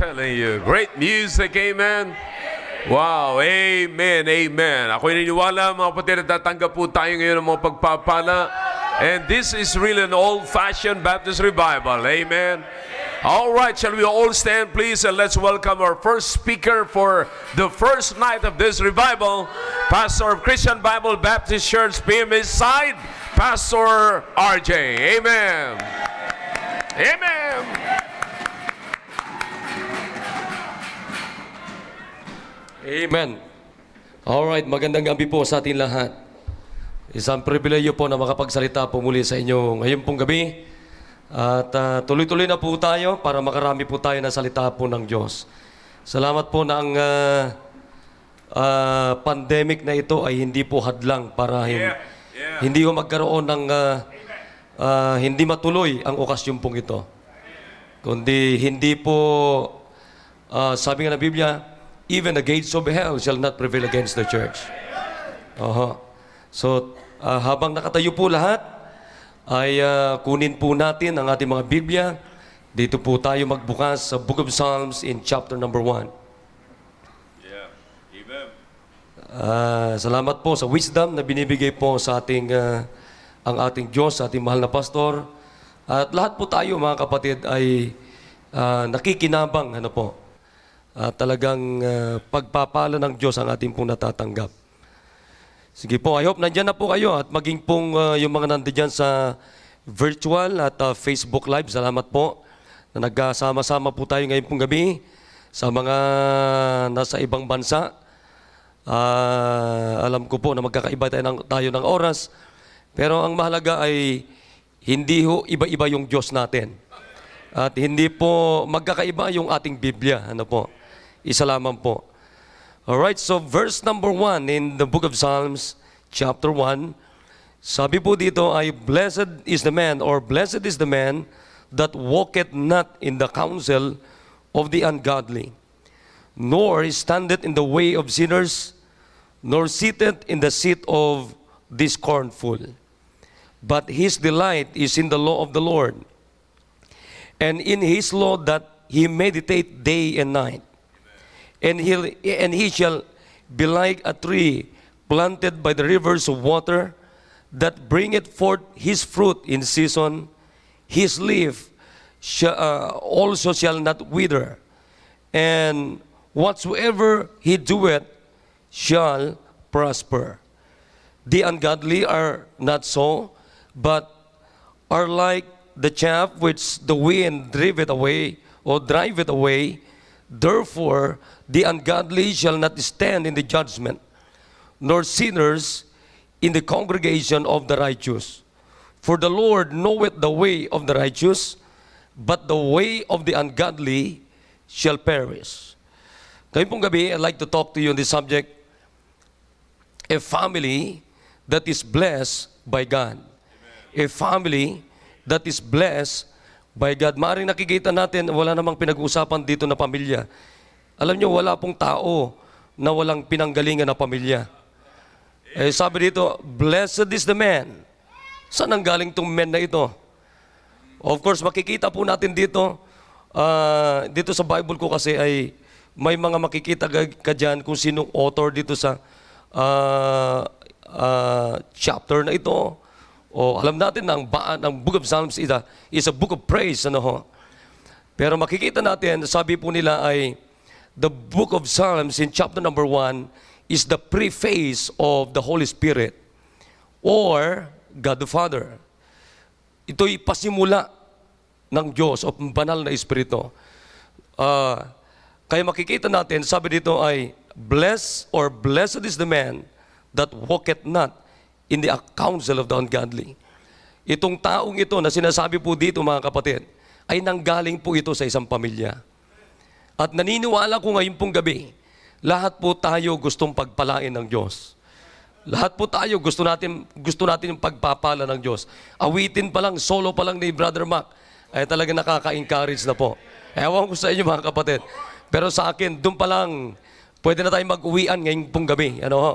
telling you. Great music, amen. Wow, amen, amen. Ako'y naniniwala, mga kapatid, na tatanggap po tayo ngayon ng mga pagpapala. And this is really an old-fashioned Baptist revival, amen. All right, shall we all stand, please, and let's welcome our first speaker for the first night of this revival, Pastor of Christian Bible Baptist Church, PMS side, Pastor RJ. Amen. Amen. Amen. Alright, magandang gabi po sa ating lahat. Isang pribileyo po na makapagsalita po muli sa inyo ngayon pong gabi. At tuloy-tuloy na po tayo para makarami po tayo na salita po ng Diyos. Salamat po na ang pandemic na ito ay hindi po hadlang para hindi ko magkaroon ng hindi matuloy ang okasyon pong ito. Kundi hindi po, sabi nga ng Biblia, even the gates of hell shall not prevail against the church. So, habang nakatayo po lahat, ay kunin po natin ang ating mga Biblia. Dito po tayo magbukas sa Book of Psalms in chapter number 1. Yeah. Amen. Salamat po sa wisdom na binibigay po sa ating ang ating Diyos, sa ating mahal na pastor. At lahat po tayo, mga kapatid, ay nakikinabang, ano po, talagang pagpapala ng Diyos ang ating pong natatanggap. Sige po, I hope nandyan na po kayo at maging pong yung mga nandiyan sa virtual at Facebook Live. Salamat po na nagkasama-sama po tayo ngayon pong gabi sa mga nasa ibang bansa. Alam ko po na magkakaiba tayo ng oras, pero ang mahalaga ay hindi ho iba-iba yung Diyos natin. At hindi po magkakaiba yung ating Biblia. Ano po? Isa lamang po. Alright, so verse number 1 in the book of Psalms, chapter 1, sabi po dito ay, blessed is the man, or blessed is the man that walketh not in the counsel of the ungodly, nor standeth in the way of sinners, nor sitteth in the seat of the scornful. But his delight is in the law of the Lord, and in his law that he meditate day and night. And he shall be like a tree planted by the rivers of water, that bringeth forth his fruit in season. His leaf also shall not wither, and whatsoever he doeth shall prosper. The ungodly are not so, but are like the chaff which the wind driveth away, or driveth away. Therefore, the ungodly shall not stand in the judgment, nor sinners in the congregation of the righteous. For the Lord knoweth the way of the righteous, but the way of the ungodly shall perish. Ngayong pong gabi, I'd like to talk to you on this subject, a family that is blessed by God. A family that is blessed by God. Maaring nakikita natin, wala namang pinag-uusapan dito na pamilya. Alam nyo, wala pong tao na walang pinanggalingan na pamilya. Sabi dito, blessed is the man. Saan ang galing tong men na ito? Of course, makikita po natin dito, dito sa Bible ko kasi ay may mga makikita ka dyan kung sinong author dito sa chapter na ito. O alam natin na ang Book of Psalms is a book of praise. Ano ho? Pero makikita natin, sabi po nila ay, the Book of Psalms in chapter number 1 is the preface of the Holy Spirit or God the Father. Ito'y pasimula ng Diyos o banal na Espiritu. Kaya makikita natin, sabi dito ay, blessed is the man that walketh not in the counsel of the ungodly. Itong taong ito na sinasabi po dito, mga kapatid, ay nanggaling po ito sa isang pamilya. At naniniwala ko ngayon pong gabi, lahat po tayo gustong pagpalain ng Diyos. Lahat po tayo gusto natin yung pagpapala ng Diyos. Awitin pa lang, solo pa lang ni Brother Mac, ay talaga nakaka-encourage na po. Ewan ko sa inyo, mga kapatid. Pero sa akin, doon pa lang, pwede na tayong mag-uwian ngayon pong gabi. Ano ho?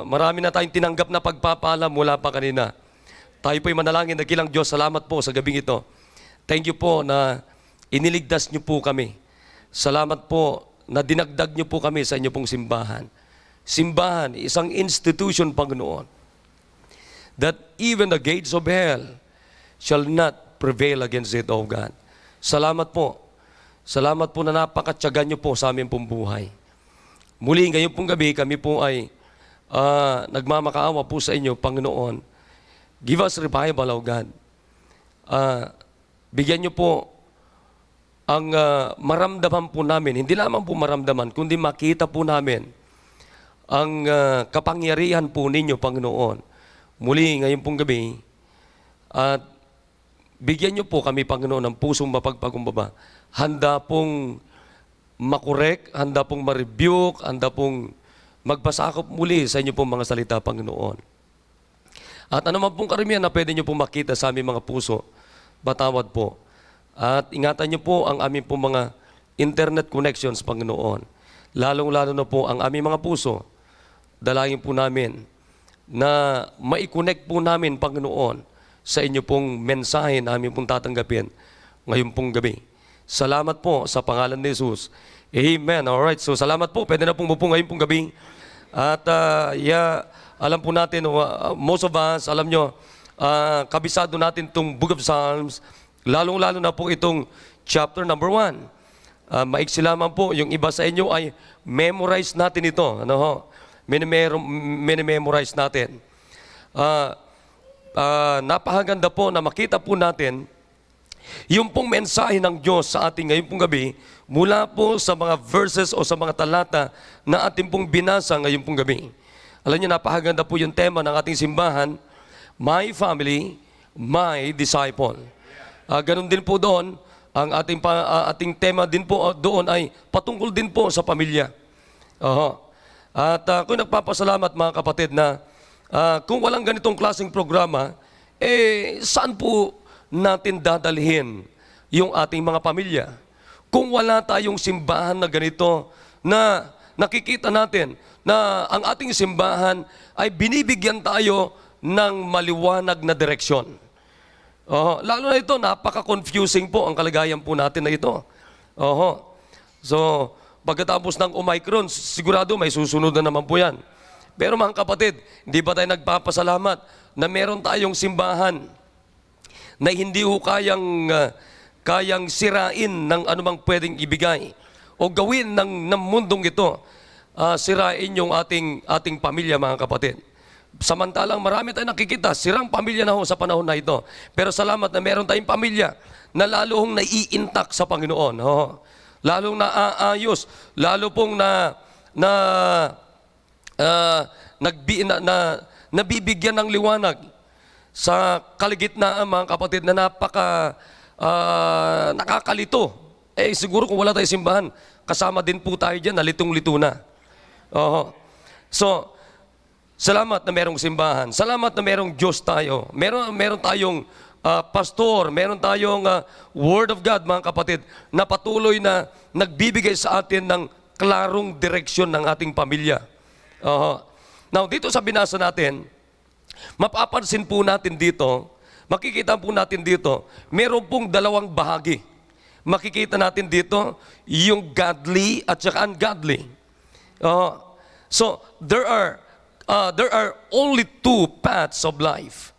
Marami na tayong tinanggap na pagpapala mula pa kanina. Tayo po'y manalangin, nagilang Diyos, salamat po sa gabing ito. Thank you po na iniligtas niyo po kami. Salamat po na dinagdag niyo po kami sa inyo pong simbahan. Simbahan, isang institution, Panginoon, that even the gates of hell shall not prevail against it, O God. Salamat po. Salamat po na napakatyaga niyo po sa aming pong buhay. Muli ngayon pong gabi, kami po ay nagmamakaawa po sa inyo, Panginoon. Give us revival, O God. Bigyan niyo po ang maramdaman po namin, hindi lamang po maramdaman, kundi makita po namin ang kapangyarihan po ninyo, Panginoon. Muli, ngayon pong gabi, at bigyan niyo po kami, Panginoon, ng pusong mapagpakumbaba. Handa pong makorek, handa pong ma-rebuke, handa pong magpasakop muli sa inyo pong mga salita, Panginoon. At ano man pong karamihan na pwede niyo pong makita sa aming mga puso, batawad po. At ingatan niyo po ang aming pong mga internet connections, Panginoon. Lalong-lalo na po ang aming mga puso. Dalangin po namin na mai-connect po namin, Panginoon, sa inyo pong mensahe na aming pong tatanggapin ngayon pong gabi. Salamat po sa pangalan ni Jesus. Amen. Alright, so salamat po. Pwede na pong mupo ngayon pong gabi. At alam po natin, most of us, alam nyo, kabisado natin itong Book of Psalms, lalong-lalo na po itong chapter number 1. Maiksi lamang po, yung iba sa inyo ay memorize natin ito. Ano ho? Mini-memorize natin. Napakaganda po na makita po natin yung pong mensahe ng Diyos sa ating ngayon pong gabi mula po sa mga verses o sa mga talata na ating pong binasa ngayon pong gabi. Alam niyo, napakaganda po yung tema ng ating simbahan, My Family, My Disciple. Ganun din po doon, ang ating tema din po doon ay patungkol din po sa pamilya. At kung nagpapasalamat mga kapatid na kung walang ganitong klaseng programa, saan po natin dadalhin yung ating mga pamilya? Kung wala tayong simbahan na ganito, na nakikita natin na ang ating simbahan ay binibigyan tayo ng maliwanag na direksyon. Lalo na ito, napaka-confusing po ang kalagayan po natin na ito. So, pagkatapos ng Omicron, sigurado may susunod na naman po yan. Pero mga kapatid, hindi ba tayo nagpapasalamat na meron tayong simbahan na hindi ho kayang sirain ng anumang pwedeng ibigay o gawin ng mundong ito, sirain yung ating pamilya, mga kapatid. Samantalang marami tayong nakikita, sirang pamilya na ho sa panahon na ito. Pero salamat na meron tayong pamilya na lalong naiintak sa Panginoon. Lalong naaayos, lalo pong nabibigyan ng liwanag sa kaligitnaan, mga kapatid, na nakakalito. Siguro kung wala tayong simbahan, kasama din po tayo dyan, nalitong-lito na. So, salamat na merong simbahan. Salamat na merong Diyos tayo. Meron tayong pastor, meron tayong Word of God, mga kapatid, na patuloy na nagbibigay sa atin ng klarong direksyon ng ating pamilya. Now, dito sa binasa natin, mapapansin po natin dito, makikita po natin dito, meron pong dalawang bahagi. Makikita natin dito, yung godly at saka ungodly. So, there are only two paths of life.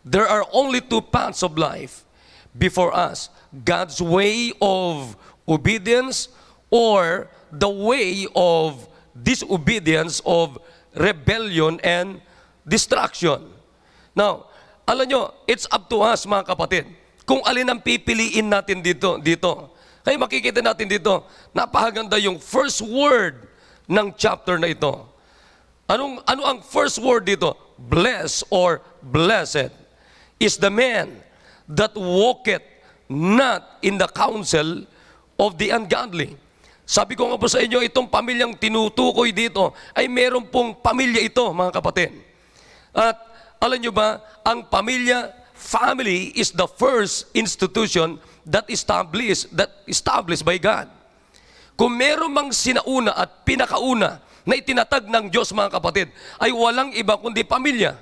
There are only two paths of life before us. God's way of obedience or the way of disobedience, of rebellion and destruction. Now, alam nyo, it's up to us, mga kapatid, kung alin ang pipiliin natin dito. Kaya makikita natin dito, napakaganda yung first word ng chapter na ito. Ano ang first word dito? Blessed or blessed is the man that walketh not in the counsel of the ungodly. Sabi ko nga po sa inyo, itong pamilyang tinutukoy dito ay meron pong pamilya ito, mga kapatid. At alam nyo ba, ang family is the first institution that established by God. Kung meron mang sinauna at pinakauna na itinatag ng Diyos, mga kapatid, ay walang iba kundi pamilya.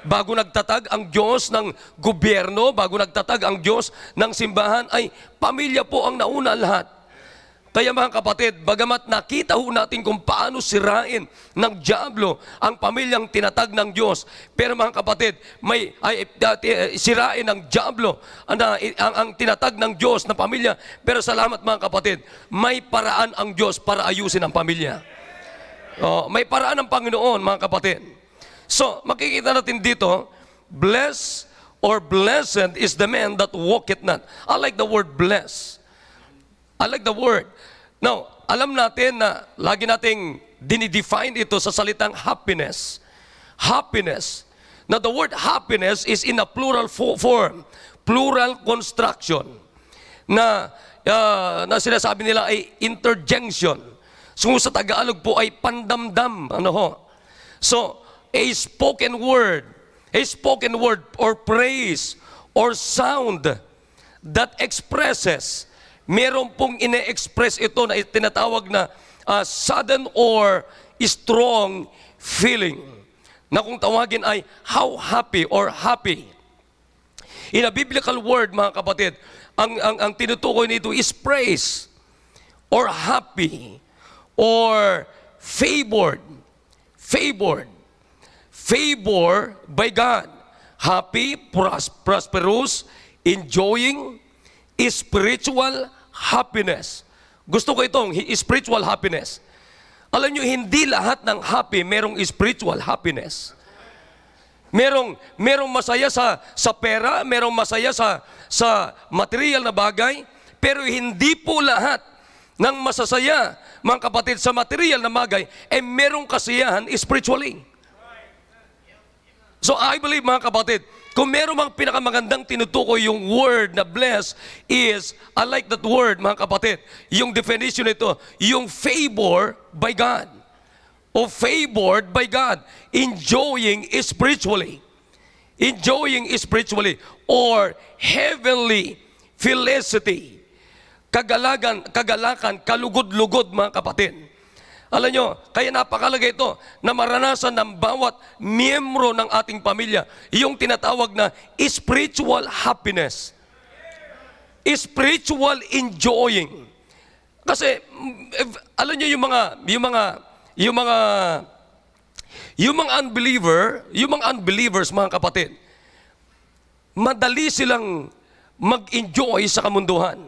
Bago nagtatag ang Diyos ng gobyerno, bago nagtatag ang Diyos ng simbahan, ay pamilya po ang nauna lahat. Kaya mga kapatid, bagamat nakita ho natin kung paano sirain ng dyablo ang pamilyang tinatag ng Diyos, pero mga kapatid, sirain ng dyablo ang tinatag ng Diyos na pamilya, pero salamat mga kapatid, may paraan ang Diyos para ayusin ang pamilya. May paraan ng Panginoon mga kapatid. So, makikita natin dito, blessed or blessed is the man that walketh not. I like the word blessed. I like the word. Now, alam natin na lagi nating dinidefine ito sa salitang happiness. Happiness. Now, the word happiness is in a plural form, plural construction, na sinasabi nila ay interjection. So, sa Tagalog po ay pandamdam. So, a spoken word or praise or sound that expresses, meron pong ine-express ito na tinatawag na sudden or strong feeling, na kung tawagin ay how happy or happy. In a biblical word mga kapatid, ang tinutukoy nito is praise or happy or favored by God. Happy, prosperous, enjoying, spiritual happiness. Gusto ko itong spiritual happiness. Alam nyo, hindi lahat ng happy merong spiritual happiness. Merong masaya sa pera, merong masaya sa material na bagay, pero hindi po lahat ng masasaya, mga kapatid, sa material na bagay, merong kasiyahan spiritually. So I believe mga kapatid, kung meron mang pinakamagandang tinutukoy yung word na bless is, I like that word mga kapatid, yung definition nito, yung favor by God. O favored by God, enjoying spiritually, or heavenly felicity, kagalakan, kalugod-lugod mga kapatid. Alam nyo, kaya napakalaga ito na maranasan ng bawat miyembro ng ating pamilya yung tinatawag na spiritual happiness. Spiritual enjoying. Kasi, alam nyo yung mga unbelievers mga kapatid, madali silang mag-enjoy sa kamunduhan.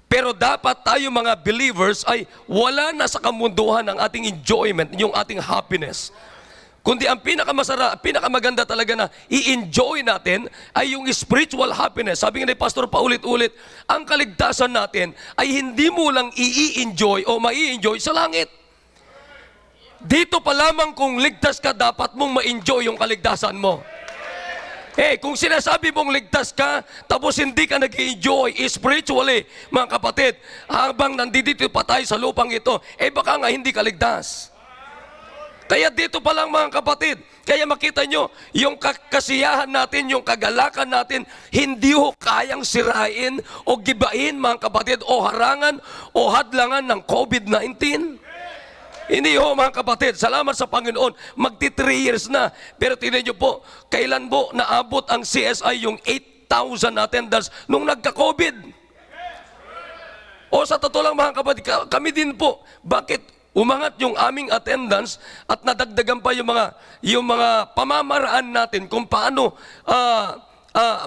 Pero dapat tayo mga believers ay wala na sa kamunduhan ang ating enjoyment, yung ating happiness. Kundi ang pinakamaganda talaga na i-enjoy natin ay yung spiritual happiness. Sabi nga ni Pastor paulit-ulit, ang kaligtasan natin ay hindi mo lang i-enjoy o mai-enjoy sa langit. Dito pa lamang kung ligtas ka, dapat mong ma-enjoy yung kaligtasan mo. Kung sinasabi mong ligtas ka, tapos hindi ka nag-enjoy spiritually, mga kapatid, habang nandito pa tayo sa lupang ito, baka nga hindi ka ligtas. Kaya dito pa lang mga kapatid, kaya makita nyo, yung kasiyahan natin, yung kagalakan natin, hindi ho kayang sirain o gibain mga kapatid, o harangan o hadlangan ng COVID-19. Hindi ho mga kapatid, salamat sa Panginoon, magti 3 years na. Pero tingnan nyo po, kailan po naabot ang CSI yung 8,000 attendance nung nagka-COVID? O sa totoo lang mga kapatid, kami din po, bakit umangat yung aming attendance at nadagdagan pa yung mga pamamaraan natin kung paano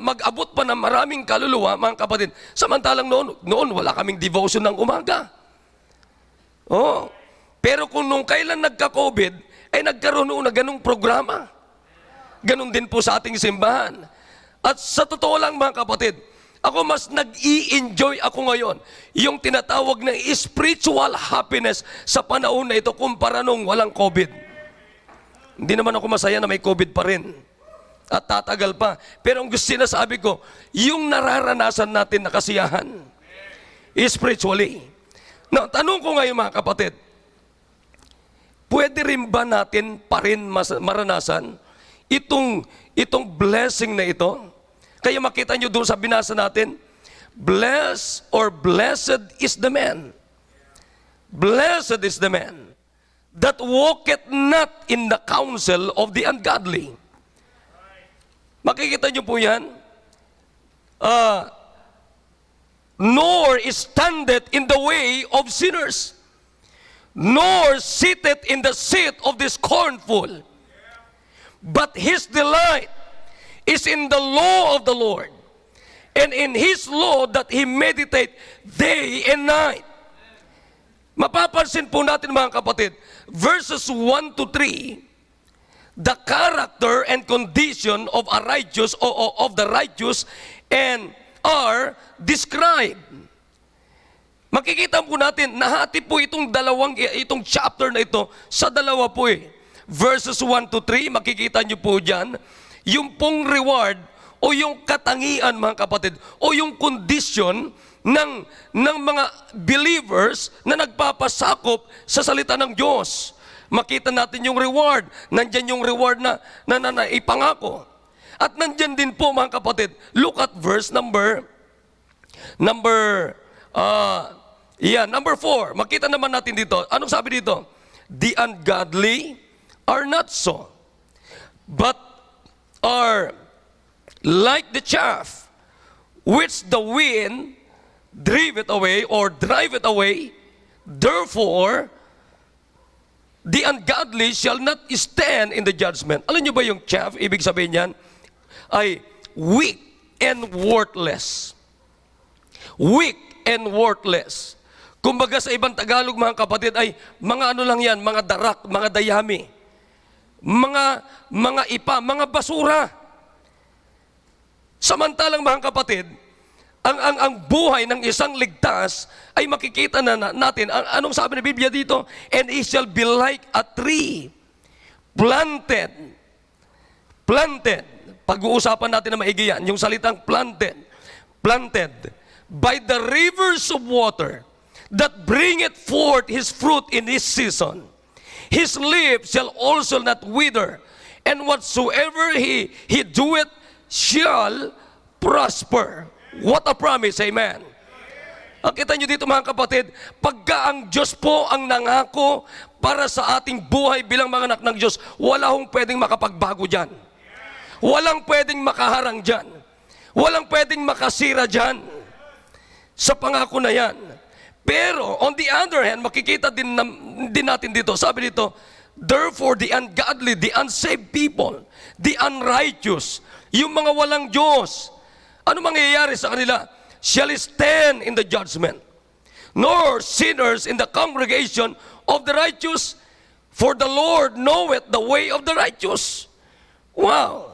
mag-abot pa ng maraming kaluluwa mga kapatid. Samantalang noon wala kaming devotion ng umaga. Pero kung nung kailan nagka-COVID, ay nagkaroon noon na ganung programa. Ganon din po sa ating simbahan. At sa totoo lang mga kapatid, ako mas nag-i-enjoy ako ngayon yung tinatawag na spiritual happiness sa panahon na ito kumpara nung walang COVID. Hindi naman ako masaya na may COVID pa rin. At tatagal pa. Pero ang gusto sinasabi ko, yung nararanasan natin na kasiyahan, spiritually. Now, tanong ko ngayon mga kapatid, pwede rin ba natin pa rin maranasan itong blessing na ito? Kaya makita nyo doon sa binasa natin, blessed or blessed is the man. Blessed is the man that walketh not in the counsel of the ungodly. Makikita nyo po yan. nor standeth in the way of sinners, nor sitteth in the seat of the scornful. But his delight is in the law of the Lord, and in his law that he meditate day and night. Mapapansin po natin mga kapatid, verses 1 to 3, the character and condition of a righteous or of the righteous and are described. Makikita po natin, nahati po itong chapter na ito sa dalawa po eh. Verses 1 to 3, makikita nyo po dyan, yung pong reward o yung katangian mga kapatid, o yung condition ng mga believers na nagpapasakop sa salita ng Diyos. Makita natin yung reward. Nandyan yung reward na ipangako. At nandyan din po mga kapatid, look at verse number 4. Makita naman natin dito. Anong sabi dito? The ungodly are not so, but are like the chaff which the wind driveth away or driveth away. Therefore, the ungodly shall not stand in the judgment. Alam niyo ba yung chaff? Ibig sabihin yan ay weak and worthless. Weak and worthless. Kumbaga sa ibang Tagalog mga kapatid ay mga ano lang yan, mga darak, mga dayami, mga ipa, mga basura. Samantalang mga kapatid, ang buhay ng isang ligtas ay makikita na natin. Anong sabi ng Biblia dito? And he shall be like a tree planted. Pag-uusapan natin na maigi yan, yung salitang planted by the rivers of water that bringeth forth his fruit in his season. His leaf shall also not wither, and whatsoever he doeth shall prosper. What a promise, amen. Kita nyo dito mga kapatid, pagka ang Diyos po ang nangako para sa ating buhay bilang mga anak ng Diyos, wala hong pwedeng makapagbago dyan. Walang pwedeng makaharang dyan. Walang pwedeng makasira dyan sa pangako na yan. Pero on the other hand, makikita din natin dito, sabi dito, therefore the ungodly, the unsaved people, the unrighteous, yung mga walang Diyos, ano mangyayari sa kanila? Shall stand in the judgment, nor sinners in the congregation of the righteous, for the Lord knoweth the way of the righteous. Wow!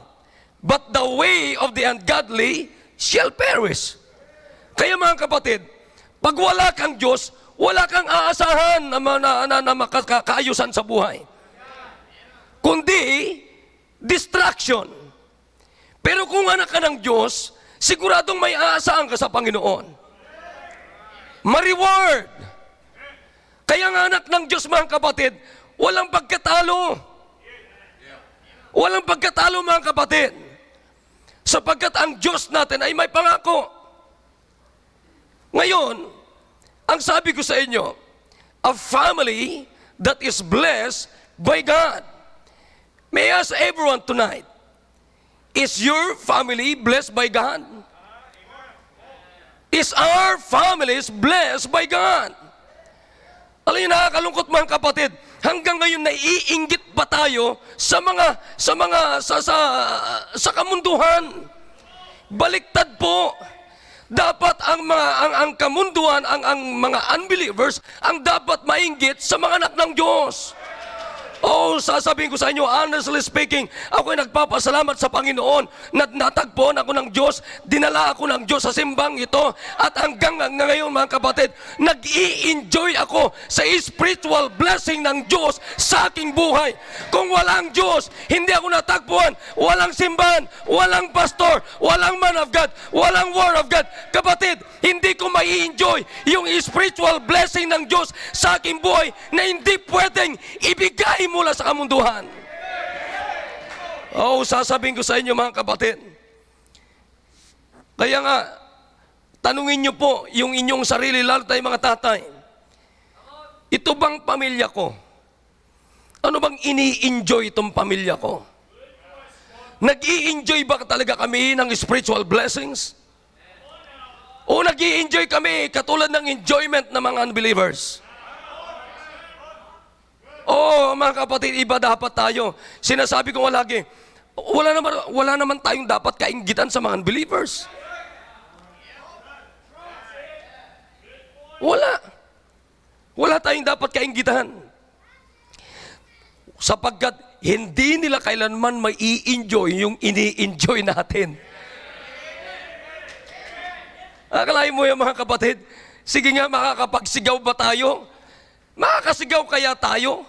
But the way of the ungodly shall perish. Kaya mga kapatid, pag wala kang Diyos, wala kang aasahan na makakaayusan sa buhay. Kundi, distraction. Pero kung anak ka ng Diyos, siguradong may aasahan ka sa Panginoon. Ma-reward. Kaya nga anak ng Diyos mga kapatid, walang pagkatalo. Walang pagkatalo mga kapatid. Sapagkat ang Diyos natin ay may pangako. Ngayon, ang sabi ko sa inyo, a family that is blessed by God. May I ask everyone tonight, is your family blessed by God? Is our families blessed by God? Alam niyo, nakakalungkot mga kapatid, hanggang ngayon naiinggit pa tayo sa kamunduhan. Baliktad po. Dapat ang kamunduhan, ang mga unbelievers, ang dapat mainggit sa mga anak ng Diyos. Oh, sasabihin ko sa inyo, honestly speaking, ako'y nagpapasalamat sa Panginoon na natagpuan ako ng Diyos, dinala ako ng Diyos sa simbang ito, at hanggang ngayon mga kapatid, nag-i-enjoy ako sa spiritual blessing ng Diyos sa aking buhay. Kung walang Diyos, hindi ako natagpuan, walang simbahan, walang pastor, walang man of God, walang word of God. Kapatid, hindi ko mai-enjoy yung spiritual blessing ng Diyos sa aking buhay na hindi pwedeng ibigay mula sa kamunduhan. Oh, sasabihin ko sa inyo mga kapatid. Kaya nga, tanungin niyo po yung inyong sarili, lalo tayo mga tatay. Ito bang pamilya ko? Ano bang ini-enjoy itong pamilya ko? Nag-i-enjoy ba talaga kami ng spiritual blessings? O nag-i-enjoy kami katulad ng enjoyment ng mga unbelievers. Oo, mga kapatid, iba dapat tayo. Sinasabi ko nga lagi, wala naman tayong dapat kainggitan sa mga unbelievers. Wala tayong dapat kainggitan. Sapagkat hindi nila kailanman may i-enjoy yung ini-enjoy natin. Akalain mo yung mga kapatid, sige nga, makakapagsigaw ba tayo? Makakasigaw kaya tayo?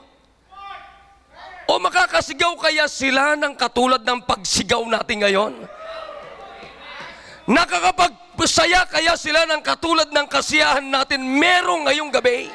O makakasigaw kaya sila ng katulad ng pagsigaw natin ngayon? Nakakapagpasaya kaya sila ng katulad ng kasiyahan natin merong ngayong gabi?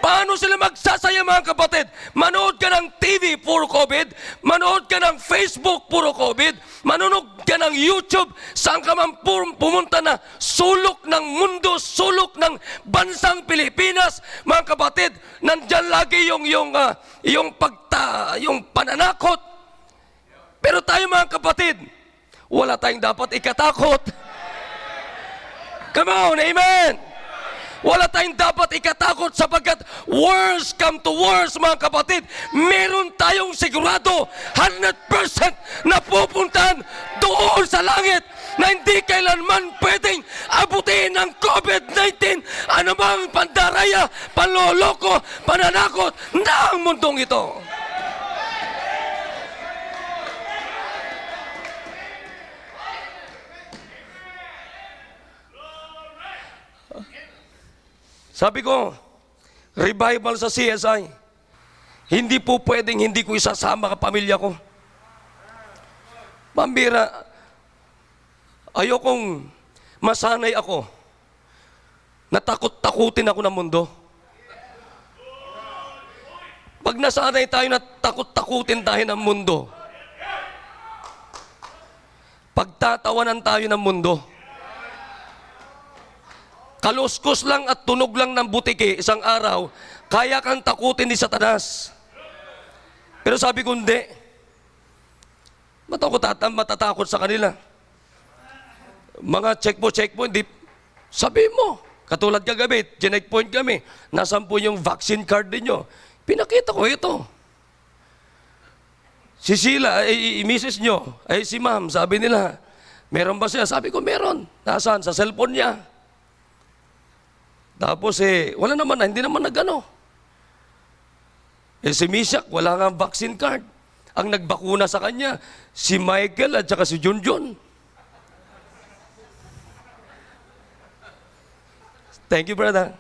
Paano sila magsasaya, mga kapatid? Manood ka ng TV, puro COVID. Manood ka ng Facebook, puro COVID. Manood ka ng YouTube, saan ka man pumunta na sulok ng mundo, sulok ng bansang Pilipinas. Mga kapatid, nandyan lagi yung pananakot. Pero tayo, mga kapatid, wala tayong dapat ikatakot. Come on, amen! Wala tayong dapat ikatakot sapagkat worst come to worst, mga kapatid. Meron tayong sigurado 100% na pupuntahan doon sa langit na hindi kailanman pwedeng abutin ng COVID-19 anumang pandaraya, panloloko, pananakot ng mundong ito. Sabi ko, revival sa CSI. Hindi po pwedeng hindi ko isasama ka pamilya ko. Pambira, ayokong masanay ako. Natakot-takutin ako ng mundo. Pag nasanay tayo na takot-takutin tayo ng mundo, pagtatawanan tayo ng mundo, kaluskos lang at tunog lang ng butiki isang araw, kaya kang takutin ni Satanas. Pero sabi ko, hindi. Ba't ako matatakot sa kanila? Mga checkpoint, hindi. Sabi mo, katulad kagabi, checkpoint kami, nasan po yung vaccine card ninyo? Pinakita ko ito. Si Sheila, misis nyo, si ma'am, sabi nila, meron ba siya? Sabi ko, meron. Nasaan? Sa cellphone niya. Tapos wala naman, hindi naman nagano. Si Mishak, wala nga vaccine card. Ang nagbakuna sa kanya, si Michael at saka si Junjun. Thank you, brother.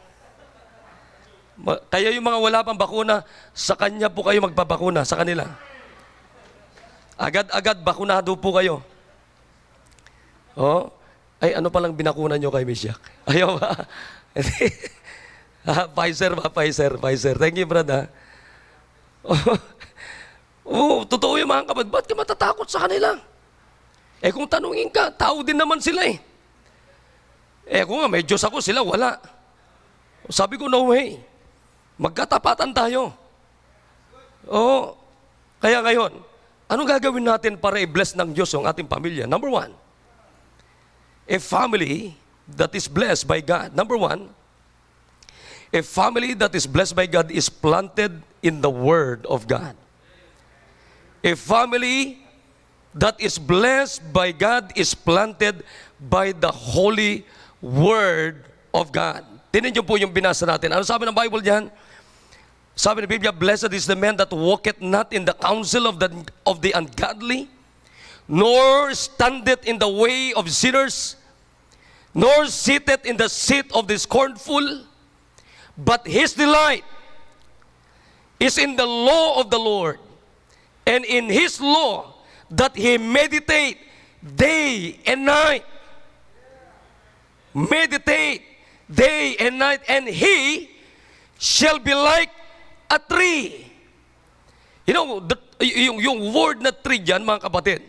Kaya yung mga wala pang bakuna, sa kanya po kayo magpapakuna, sa kanila. Agad-agad, bakunado po kayo. Oh, ay ano palang binakuna nyo kay Mishak? Ayaw ba? Pfizer. Thank you, brother. Totoo yung mga kapatid. Ba't ka matatakot sa kanila? Kung tanungin ka, tao din naman sila kung nga, may Diyos ako, sila wala. Sabi ko, no way. Magkatapatan tayo. Kaya ngayon, anong gagawin natin para i-bless ng Diyos yung ating pamilya? Number one, a family that is blessed by God. Number one, a family that is blessed by God is planted in the Word of God. A family that is blessed by God is planted by the Holy Word of God. Tingnan niyo po yung binasa natin. Ano sabi ng Bible diyan? Sabi ng Biblia, blessed is the man that walketh not in the counsel of the ungodly, nor standeth in the way of sinners, nor sitteth in the seat of the scornful, but his delight is in the law of the Lord, and in his law that he meditate day and night. Meditate day and night, and he shall be like a tree. You know, yung word na tree dyan, mga kapatid,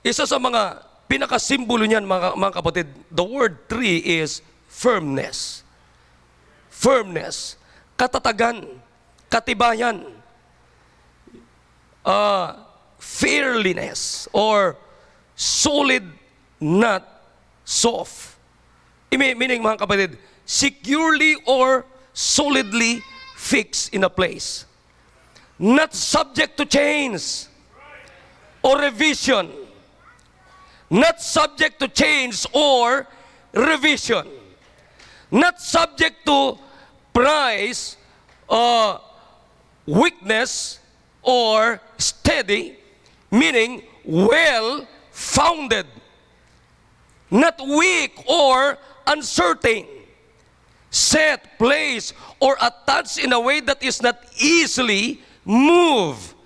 isa sa mga pinakasimbolo niyan, mga kapatid, the word tree is firmness. Firmness. Katatagan. Katibayan. firmliness or solid, not soft. Meaning, mga kapatid, securely or solidly fixed in a place. Not subject to change or revision. Not subject to change or revision. Not subject to price, weakness, or steady, meaning well-founded. Not weak or uncertain, set, placed, or attached in a way that is not easily moved.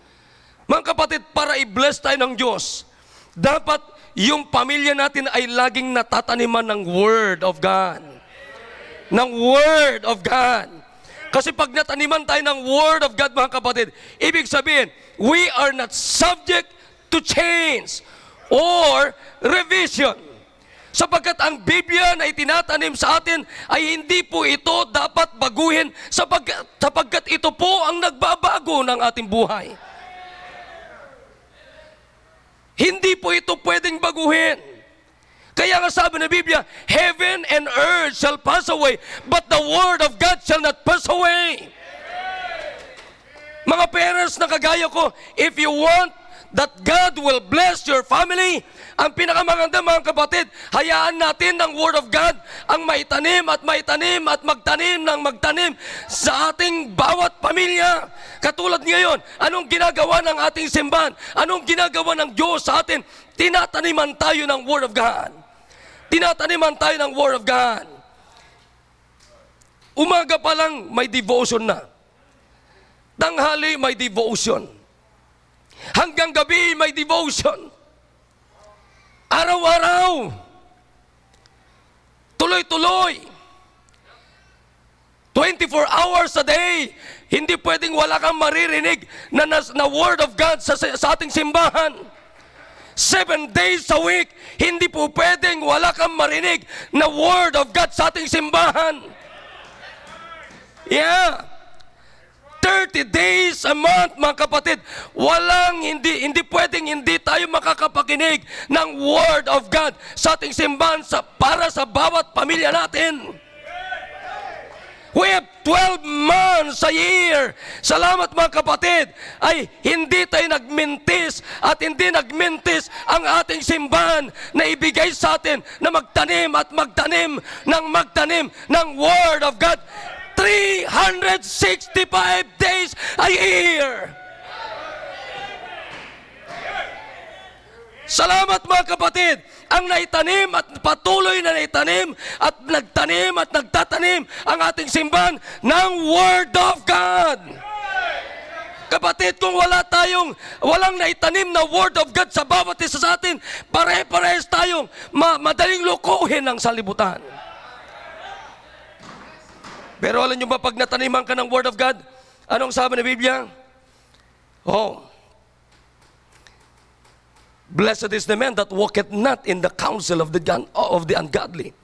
Mga kapatid, para i-bless tayo ng Diyos, dapat yung pamilya natin ay laging natataniman ng Word of God. Ng Word of God. Kasi pag nataniman tayo ng Word of God, mga kapatid, ibig sabihin, we are not subject to change or revision. Sapagkat ang Biblia na itinatanim sa atin ay hindi po ito dapat baguhin sapagkat ito po ang nagbabago ng ating buhay. Hindi po ito pwedeng baguhin. Kaya nga sabi ng Biblia, heaven and earth shall pass away, but the word of God shall not pass away. Mga parents na kagaya ko, if you want that God will bless your family, ang pinakamaganda mga kapatid, hayaan natin ng Word of God ang maitanim at maitanim at magtanim ng magtanim sa ating bawat pamilya. Katulad ngayon, anong ginagawa ng ating simbahan? Anong ginagawa ng Diyos sa atin? Tinataniman tayo ng Word of God. Tinataniman tayo ng Word of God. Umaga pa lang may devotion na. Tanghali may devotion. Hanggang gabi may devotion. Araw-araw. Tuloy-tuloy. 24 hours a day. Hindi pwedeng wala kang maririnig na Word of God sa ating simbahan. 7 days a week. Hindi po pwedeng wala kang marinig na Word of God sa ating simbahan. Yeah. 30 days a month, mga kapatid, hindi pwedeng hindi tayo makakapakinig ng Word of God sa ating simbahan para sa bawat pamilya natin. We have 12 months a year. Salamat mga kapatid, ay hindi tayo nagmintis at hindi nagmintis ang ating simbahan na ibigay sa atin na magtanim at magtanim ng Word of God. 365 days a year. Salamat mga kapatid, ang naitanim at patuloy na naitanim at nagtatanim ang ating simbahan ng Word of God. Kapatid, kung walang naitanim na Word of God sa bawat isa sa atin, pare-parehas tayong madaling lokohin ng salibutan. Pero alam nyo ba, pag nataniman ka ng Word of God, anong sabi ng Biblia? Blessed is the man that walketh not in the counsel of the ungodly,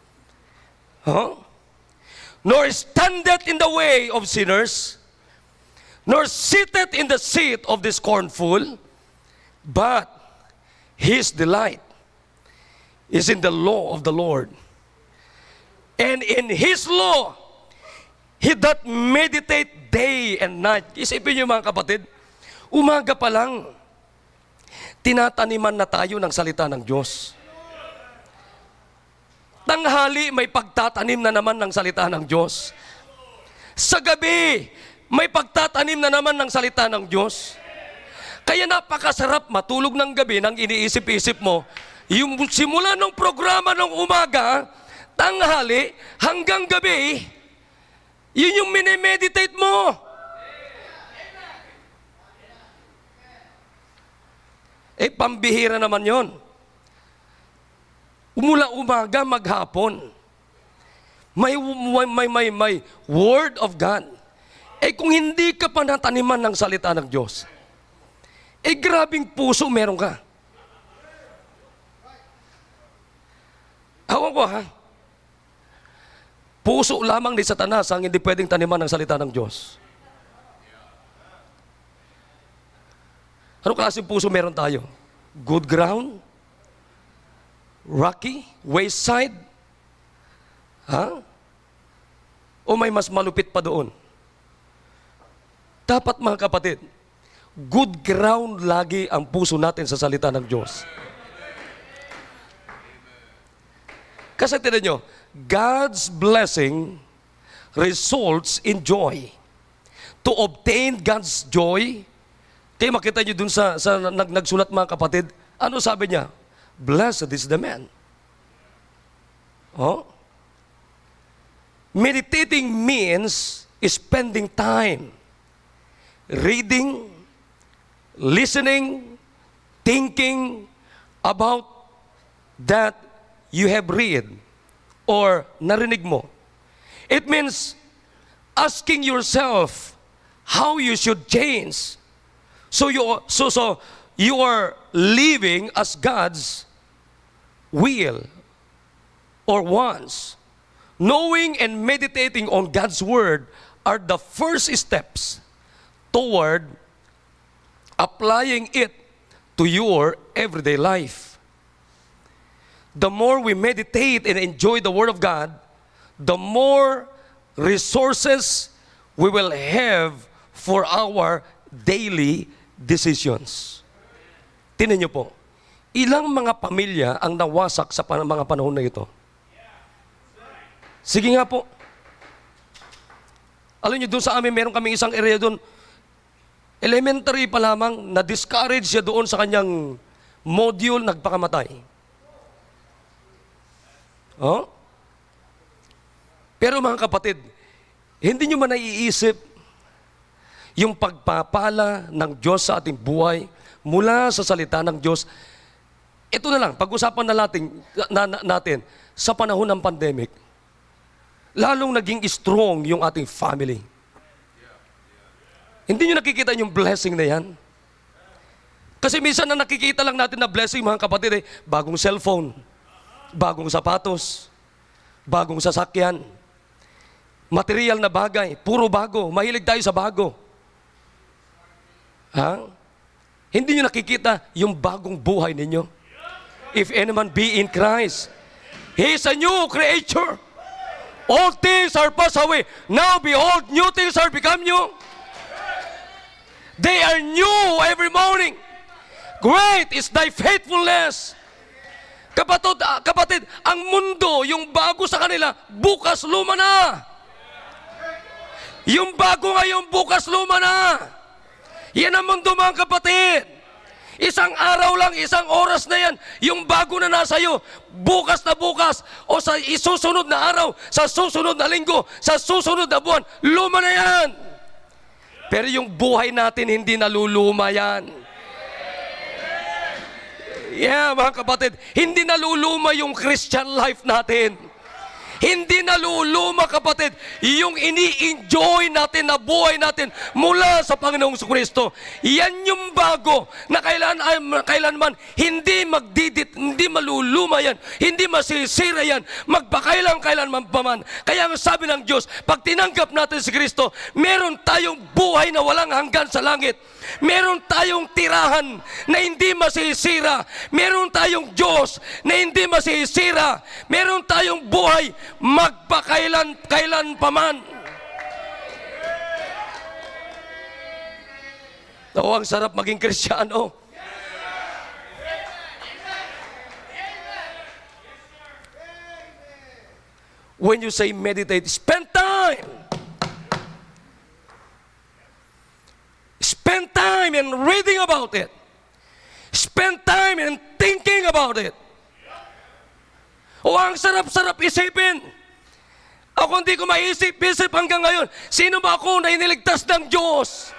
nor standeth in the way of sinners, nor sitteth in the seat of the scornful, but his delight is in the law of the Lord. And in his law, he doth meditate day and night. Isipin niyo mga kapatid, umaga pa lang, tinataniman na tayo ng salita ng Diyos. Tanghali, may pagtatanim na naman ng salita ng Diyos. Sa gabi, may pagtatanim na naman ng salita ng Diyos. Kaya napakasarap matulog ng gabi nang iniisip-isip mo, yung simula ng programa ng umaga, tanghali, hanggang gabi, yun yung minimeditate mo. Pambihira naman yon. Umula umaga, maghapon. May Word of God. Kung hindi ka pa nataniman ng salita ng Diyos, grabing puso meron ka. Awan ko ha. Puso lamang ni Satanas ang hindi pwedeng taniman ng salita ng Diyos. Anong klaseng puso meron tayo? Good ground? Rocky? Wayside? Ha? O may mas malupit pa doon? Dapat mga kapatid, good ground lagi ang puso natin sa salita ng Diyos. Kasi tinan nyo, God's blessing results in joy. To obtain God's joy, kaya makita nyo dun sa nagsulat mga kapatid, ano sabi niya? Blessed is the man. Oh? Meditating means spending time reading, listening, thinking about that you have read or narinig mo. It means asking yourself how you should change. So you are living as God's will or wants. Knowing and meditating on God's word are the first steps toward applying it to your everyday life. The more we meditate and enjoy the word of God, the more resources we will have for our daily decisions. Tingnan niyo po, ilang mga pamilya ang nawasak sa mga panahon na ito? Sige nga po. Alam niyo, doon sa amin, meron kami isang area doon, elementary pa lamang, na-discourage siya doon sa kanyang module, nagpakamatay. Oh? Pero mga kapatid, hindi nyo man naiisip yung pagpapala ng Diyos sa ating buhay mula sa salita ng Diyos. Ito na lang, pag-usapan na natin sa panahon ng pandemic, lalong naging strong yung ating family. Hindi nyo nakikita yung blessing na yan? Kasi minsan na nakikita lang natin na blessing, mga kapatid, bagong cellphone, bagong sapatos, bagong sasakyan, material na bagay, puro bago, mahilig tayo sa bago. Ha? Hindi nyo nakikita yung bagong buhay ninyo? If any man be in Christ, he is a new creature. All things are passed away. Now behold, new things are become new. They are new every morning. Great is thy faithfulness. Kapatid, ang mundo, yung bago sa kanila, bukas luma na. Yung bago ngayon, bukas luma na. Yan ang mundo, mga kapatid. Isang araw lang, isang oras na yan, yung bago na nasa iyo, bukas na bukas, o sa isusunod na araw, sa susunod na linggo, sa susunod na buwan, luma na yan. Pero yung buhay natin, hindi naluluma yan. Yeah, mga kapatid, hindi naluluma yung Christian life natin. Hindi naluluma, kapatid, yung ini-enjoy natin na buhay natin mula sa Panginoong Kristo. Yan yung bago na kailanman hindi hindi maluluma yan, hindi masisira yan, magpakailanman paman. Kaya ang sabi ng Diyos, pag tinanggap natin si Kristo, meron tayong buhay na walang hanggan sa langit. Meron tayong tirahan na hindi masisira. Meron tayong Diyos na hindi masisira. Meron tayong buhay magpakailan paman. Oo, ang sarap maging Kristiyano. When you say meditate, spend time. Spend time in reading about it. Spend time in thinking about it. O ang sarap-sarap isipin. Ako hindi ko maisip-isip hanggang ngayon. Sino ba ako na iniligtas ng Diyos?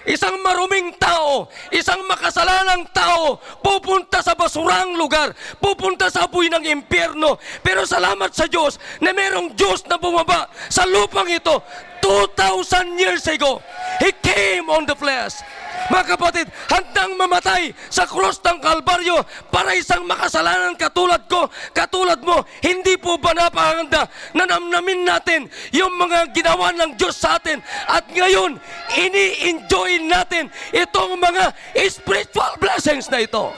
Isang maruming tao, isang makasalanang tao, pupunta sa basurang lugar, pupunta sa apoy ng impyerno. Pero salamat sa Diyos na merong Diyos na bumaba sa lupang ito. 2,000 years ago, He came on the flesh. Mga kapatid, handang mamatay sa krus ng Kalbaryo para isang makasalanan katulad ko, katulad mo. Hindi po ba napakaganda na namnamin natin yung mga ginawa ng Diyos sa atin at ngayon, ini-enjoy natin itong mga spiritual blessings na ito.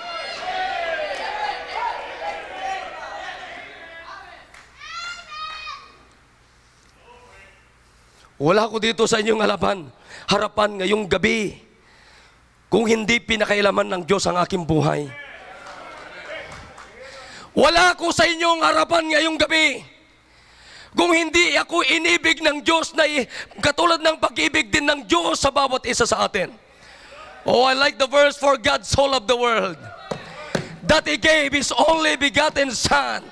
Wala ko dito sa inyong harapan ngayong gabi kung hindi pinakailaman ng Diyos ang aking buhay. Wala ko sa inyong harapan ngayong gabi kung hindi ako inibig ng Diyos na katulad ng pag-ibig din ng Diyos sa bawat isa sa atin. Oh, I like the verse, for God so loved the world that He gave His only begotten Son,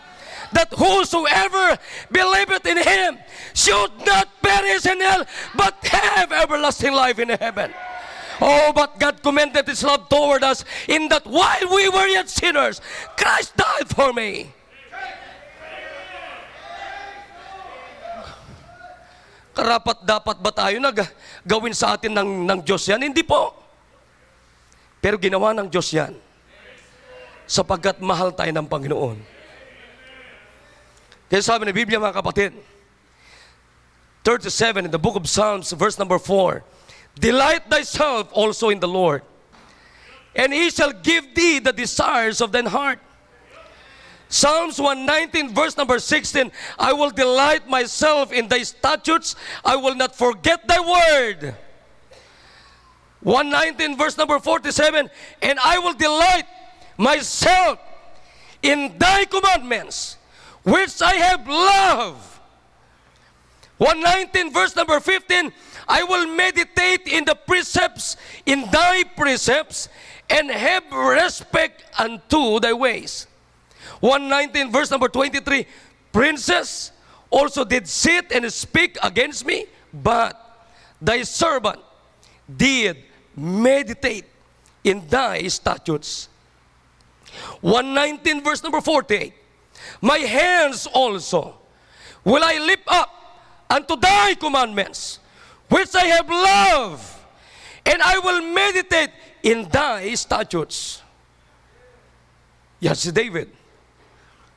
that whosoever believeth in Him should not perish in hell, but have everlasting life in heaven. Oh, but God commended His love toward us in that while we were yet sinners, Christ died for me. Karapat dapat ba tayo gawin sa atin ng Diyos yan? Hindi po. Pero ginawa ng Diyos yan sapagkat mahal tayo ng Panginoon. Kaya sabi ng Biblia, mga kapatid, 37 in the book of Psalms, verse number 4, delight thyself also in the Lord, and He shall give thee the desires of thine heart. Psalms 119, verse number 16, I will delight myself in thy statutes, I will not forget thy word. 119, verse number 47, and I will delight myself in thy commandments, which I have loved. 119, verse number 15, I will meditate in the precepts, in thy precepts, and have respect unto thy ways. 119, verse number 23, princes also did sit and speak against me, but thy servant did meditate in thy statutes. 119, verse number 48, my hands also will I lift up unto thy commandments, which I have loved, and I will meditate in thy statutes. Yan si David.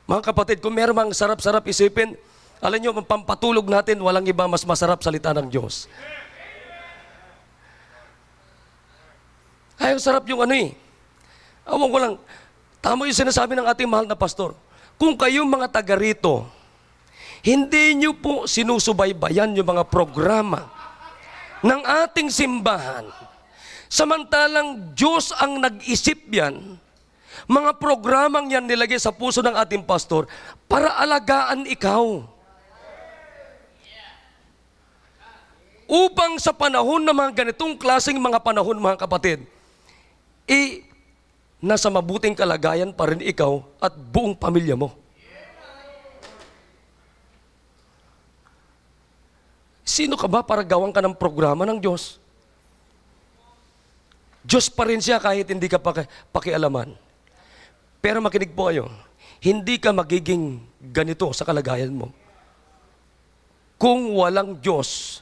Mga kapatid, kung meron mang sarap-sarap isipin, alam nyo, pampatulog natin, walang iba mas masarap salita ng Diyos. Ay, ang sarap yung Awang ko lang, tama yung sinasabi ng ating mahal na pastor. Kung kayong mga taga rito, hindi nyo po sinusubaybayan yung mga programa ng ating simbahan. Samantalang Diyos ang nag-isip yan, mga programang yan nilagay sa puso ng ating pastor para alagaan ikaw. Upang sa panahon ng mga ganitong klaseng mga panahon, mga kapatid, nasa mabuting kalagayan pa rin ikaw at buong pamilya mo. Sino ka ba para gawang ka ng programa ng Diyos? Diyos pa rin siya kahit hindi ka pakialaman. Pero makinig po kayo, hindi ka magiging ganito sa kalagayan mo kung walang Diyos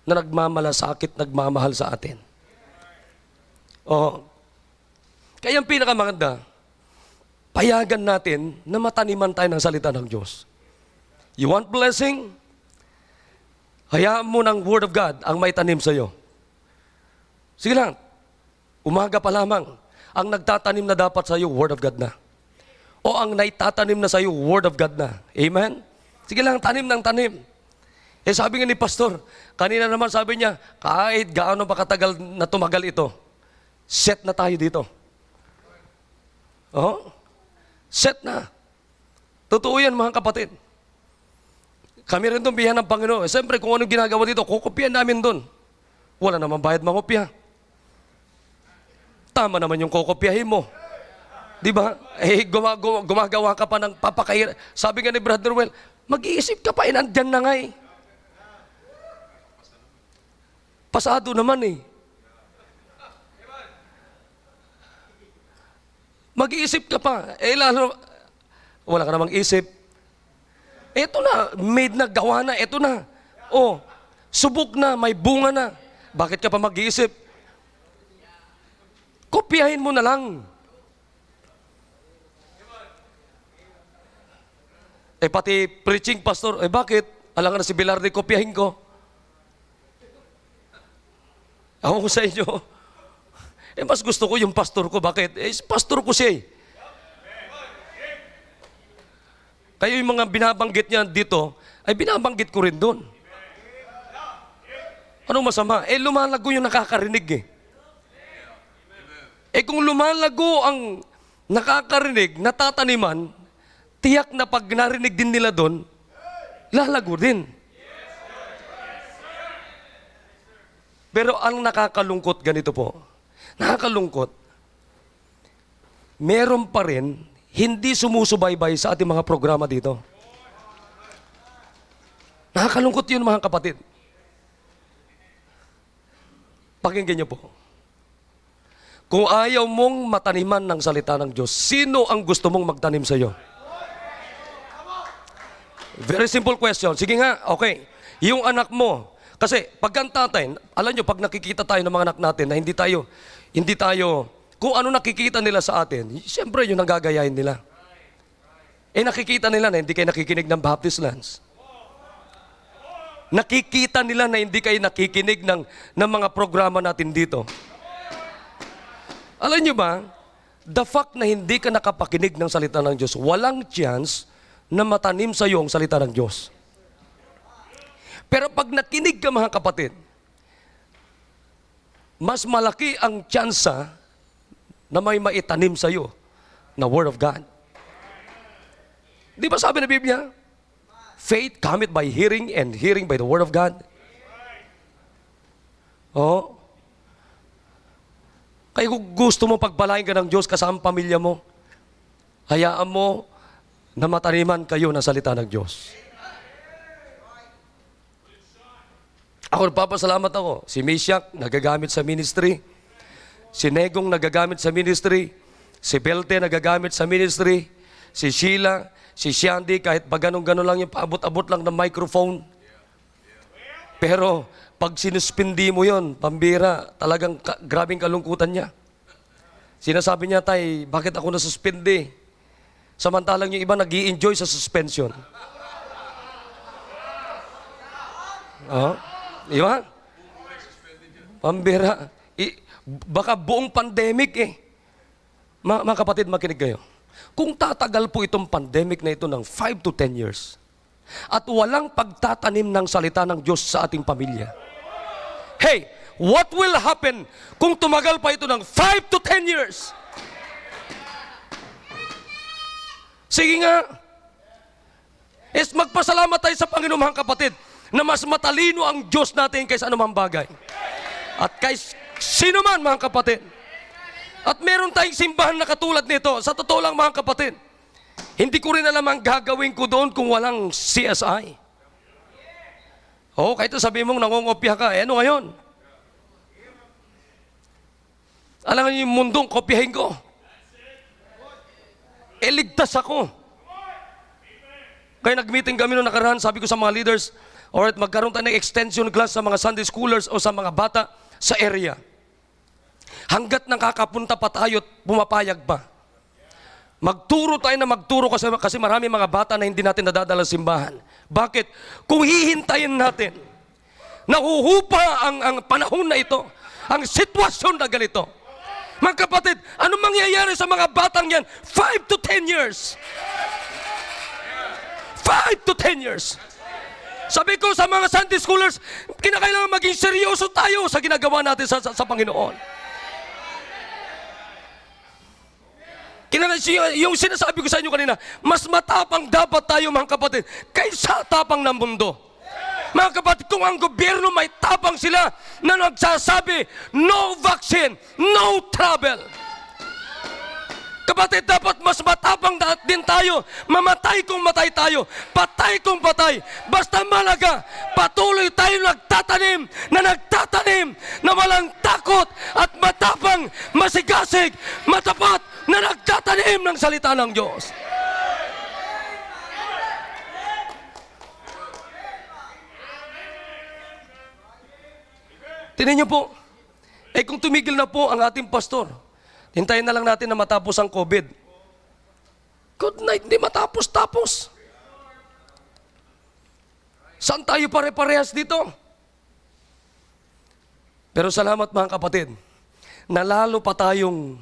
na nagmamalasakit, nagmamahal sa atin. Kaya ang pinakamaganda, payagan natin na mataniman tayo ng salita ng Diyos. You want blessing? Hayaan mo ng Word of God ang may tanim sa iyo. Sige lang, umaga pa lamang, ang nagtatanim na dapat sa iyo, Word of God na. O ang naitatanim na sa iyo, Word of God na. Amen? Sige lang, tanim ng tanim. Sabi nga ni Pastor, kanina naman sabi niya, kahit gaano ba katagal na tumagal ito, set na tayo dito. Set na. Totoo yan, mga kapatid. Kami rin doon biyahan ng Panginoon. Siyempre, kung anong ginagawa dito, kukopyahan namin doon. Wala naman bayad makopya. Tama naman yung kukopyahin mo. Di ba? Gumagawa ka pa ng papakahirap. Sabi nga ni Brother Well, mag-iisip ka pa, nandyan na nga Pasado naman Mag-iisip ka pa. Lalo, wala ka namang isip. Eto na, made na, gawa na, eto na. Subok na, may bunga na. Bakit ka pa mag-iisip? Kopyahin mo na lang. Pati preaching pastor, bakit? Alangan na si Bilarde, kopyahin ko. Ako sa inyo, mas gusto ko yung pastor ko. Bakit? Pastor ko siya. Kayo yung mga binabanggit niya dito, ay binabanggit ko rin doon. Anong masama? Lumalago yung nakakarinig kung lumalago ang nakakarinig, natataniman, tiyak na pag narinig din nila doon, lalago din. Pero ang nakakalungkot, ganito po. Nakakalungkot, meron pa rin hindi sumusubaybay sa ating mga programa dito. Nakakalungkot yun, mga kapatid. Pakinggan niyo po. Kung ayaw mong mataniman ng salita ng Diyos, sino ang gusto mong magtanim sa iyo? Very simple question. Sige nga, okay. Yung anak mo, kasi pag ang tatay, alam nyo, pag nakikita tayo ng mga anak natin na hindi tayo, kung ano nakikita nila sa atin, siyempre yun ang gagayahin nila. Nakikita nila na hindi kayo nakikinig ng Baptist Lands. Nakikita nila na hindi kayo nakikinig ng mga programa natin dito. Alam nyo ba, the fact na hindi ka nakapakinig ng salita ng Diyos, walang chance na matanim sa iyo ang salita ng Diyos. Pero pag nakinig ka, mga kapatid, mas malaki ang tsansa na may maitanim sa iyo na Word of God. Di ba sabi ng Biblia? Faith cometh by hearing and hearing by the Word of God. Oh. Kaya kung gusto mo pagpalain ka ng Diyos kasama ang pamilya mo, hayaan mo na mataniman kayo ng salita ng Diyos. Ako nagpapasalamat ako. Si Meshach nagagamit sa ministry. Si Negong nagagamit sa ministry. Si Belte nagagamit sa ministry. Si Sheila, si Shandy, kahit pa ganun-ganun lang yung paabot-abot lang ng microphone. Pero pag sinuspindi mo yon, pambira, talagang grabing kalungkutan niya. Sinasabi niya, tay, bakit ako nasuspindi? Samantalang yung iba nag-i-enjoy sa suspension. Di ba? Pambira. Baka buong pandemic mga kapatid, makinig kayo. Kung tatagal po itong pandemic na ito ng 5 to 10 years, at walang pagtatanim ng salita ng Diyos sa ating pamilya, hey, what will happen kung tumagal pa ito ng 5 to 10 years? Sige nga. Magpasalamat tayo sa Panginoon, mga kapatid, na mas matalino ang Diyos natin kaysa anumang bagay. At kay sino man, mga kapatid. At meron tayong simbahan na katulad nito. Sa totoo lang, mga kapatid, hindi ko rin alam ang gagawin ko doon kung walang CSI. Kahit sabihin mong nangongopya ka, ano ngayon? Alam niyo yung mundong kopyahin ko. Ligtas ako. Kaya nag-meeting kami noong nakaraan, sabi ko sa mga leaders, alright, magkaroon tayo ng extension class sa mga Sunday schoolers o sa mga bata sa area. Hanggat nakakapunta pa tayo at pumapayag pa. Magturo tayo na magturo kasi marami mga bata na hindi natin nadadala sa simbahan. Bakit? Kung hihintayin natin, nahuhupa ang panahon na ito, ang sitwasyon na ganito. Mga kapatid, ano mangyayari sa mga batang yan? 5 to 10 years. 5 to 10 years. Sabi ko sa mga Sunday schoolers, kinakailangan maging seryoso tayo sa ginagawa natin sa Panginoon. Yung sinasabi ko sa inyo kanina, mas matapang dapat tayo, mga kapatid, kaysa tapang ng mundo. Mga kapatid, kung ang gobyerno may tapang sila na nagsasabi, no vaccine, no travel. Kapatid, dapat mas matapang din tayo. Mamatay kung matay tayo. Patay kung patay. Basta malaga, patuloy tayo nagtatanim na walang takot at matapang, masigasig, matapat na nagtatanim ng salita ng Diyos. Tingnan niyo po, kung tumigil na po ang ating pastor, hintayin na lang natin na matapos ang COVID. Good night, hindi matapos-tapos. Saan tayo pare-parehas dito? Pero salamat mga kapatid, na lalo pa tayong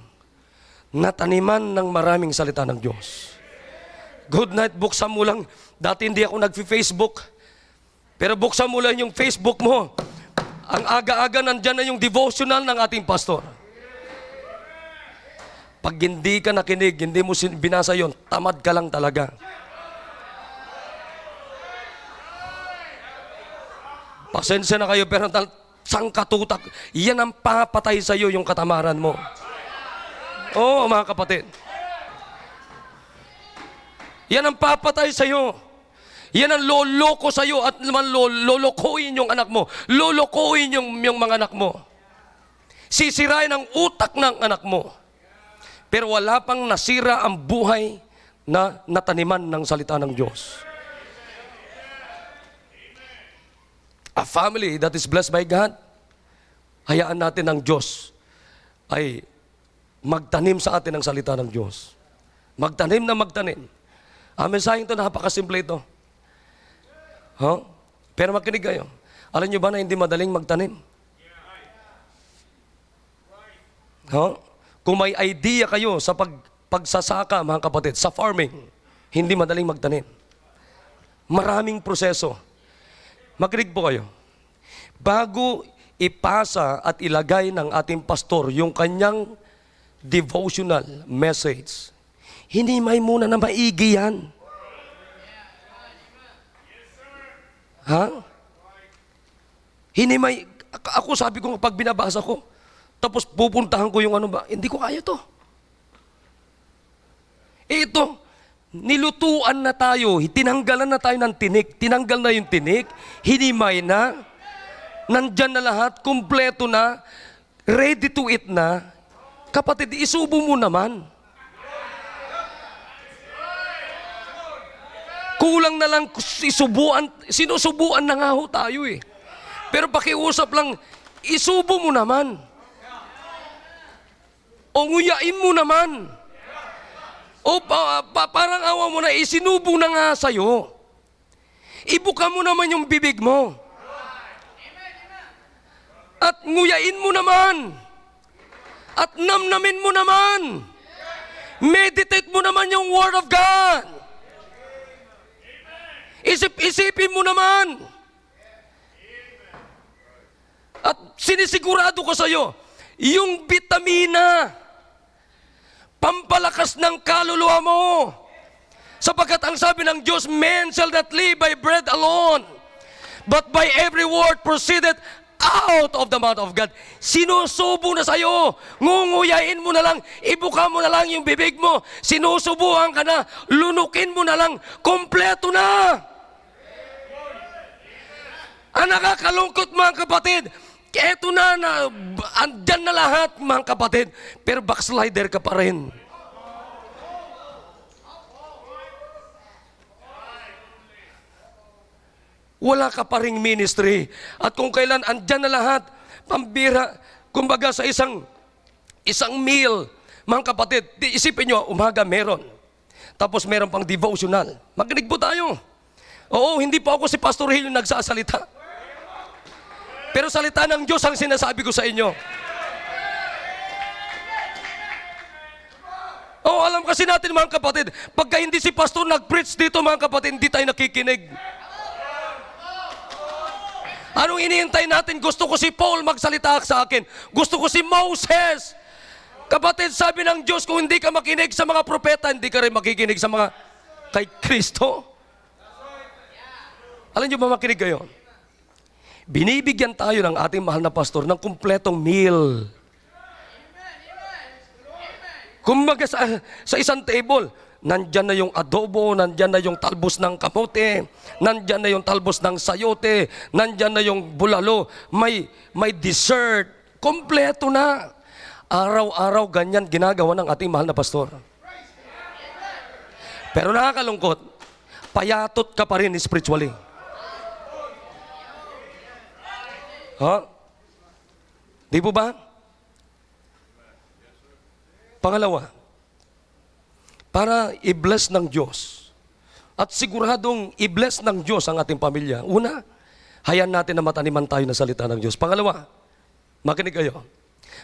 nataniman ng maraming salita ng Diyos. Good night, buksan mo lang. Dati hindi ako nag-Facebook. Pero buksan mo lang yung Facebook mo. Ang aga-aga nandyan na yung devotional ng ating pastor. Pag hindi ka nakinig, hindi mo binasa yon, tamad ka lang talaga. Pasensya na kayo, pero sangkatutak, yan ang papatay sa iyo yung katamaran mo. Oo, mga kapatid. Yan ang papatay sa iyo. Yan ang loloko sa iyo at naman lolokohin yung anak mo. Lolokohin yung mga anak mo. Sisirain ang utak ng anak mo. Pero wala pang nasira ang buhay na nataniman ng salita ng Diyos. A family that is blessed by God, hayaan natin ang Diyos ay magtanim sa atin ng salita ng Diyos. Magtanim na magtanim. Ang mensaheng ito, napakasimple ito. Huh? Pero makinig kayo. Alam nyo ba na hindi madaling magtanim? Huh? Kung may idea kayo sa pagsasaka, mga kapatid, sa farming, hindi madaling magtanim. Maraming proseso. Makinig po kayo. Bago ipasa at ilagay ng ating pastor yung kanyang devotional message, hindi may muna na maigi yan. Ha? Hindi may, ako sabi ko pag binabasa ko, tapos pupuntahan ko yung ano ba, hindi ko kaya to. Ito, nilutuan na tayo, tinanggalan na tayo ng tinik, tinanggal na yung tinik, hinimay na, nandyan na lahat, kumpleto na, ready to eat na. Kapatid, isubo mo naman. Kulang na lang isubuan, sinusubuan na nga ho tayo eh. Pero pakiusap lang, isubo mo naman. O nguyain mo naman. O parang awa mo na, isinubo na nga sa'yo. Ibuka mo naman yung bibig mo. At nguyain mo naman. At namnamin mo naman. Meditate mo naman yung Word of God. Isip-isipin mo naman. At sinisigurado ko sa'yo, yung vitamina, pampalakas ng kaluluwa mo. Sapagkat ang sabi ng Diyos, man shall not live by bread alone, but by every word proceeded out of the mouth of God. Sinusubo na sa'yo. Ngunguyain mo na lang, ibuka mo na lang yung bibig mo. Sinusubuhan ka na, lunukin mo na lang, kompleto na. Ang nakakalungkot mga kapatid, eto na, andyan na lahat mga kapatid, pero backslider ka pa rin. Wala ka pa ring ministry. At kung kailan andyan na lahat, pambira, kumbaga sa isang meal, mga kapatid, isipin nyo, umaga meron. Tapos meron pang devotional. Makinig po tayo. Oo, hindi po ako si Pastor Hill yung nagsasalita. Pero salita ng Diyos ang sinasabi ko sa inyo. Oh, alam kasi natin mga kapatid, pagka hindi si pastor nag-preach dito mga kapatid, hindi tayo nakikinig. Anong iniintay natin? Gusto ko si Paul magsalita sa akin. Gusto ko si Moses. Kapatid, sabi ng Diyos, kung hindi ka makinig sa mga propeta, hindi ka rin makikinig sa mga kay Kristo. Alam niyo ba makinig kayo? Binibigyan tayo ng ating mahal na pastor ng kumpletong meal. Kumbaga sa isang table, nandyan na yung adobo, nandyan na yung talbos ng kamote, nandyan na yung talbos ng sayote, nandyan na yung bulalo, may dessert, kompleto na. Araw-araw ganyan ginagawa ng ating mahal na pastor. Pero nakakalungkot, payatot ka pa rin spiritually. Ha? Di po ba? Pangalawa, para i-bless ng Diyos at siguradong i-bless ng Diyos ang ating pamilya. Una, hayaan natin na mataniman tayo ng salita ng Diyos. Pangalawa, makinig kayo.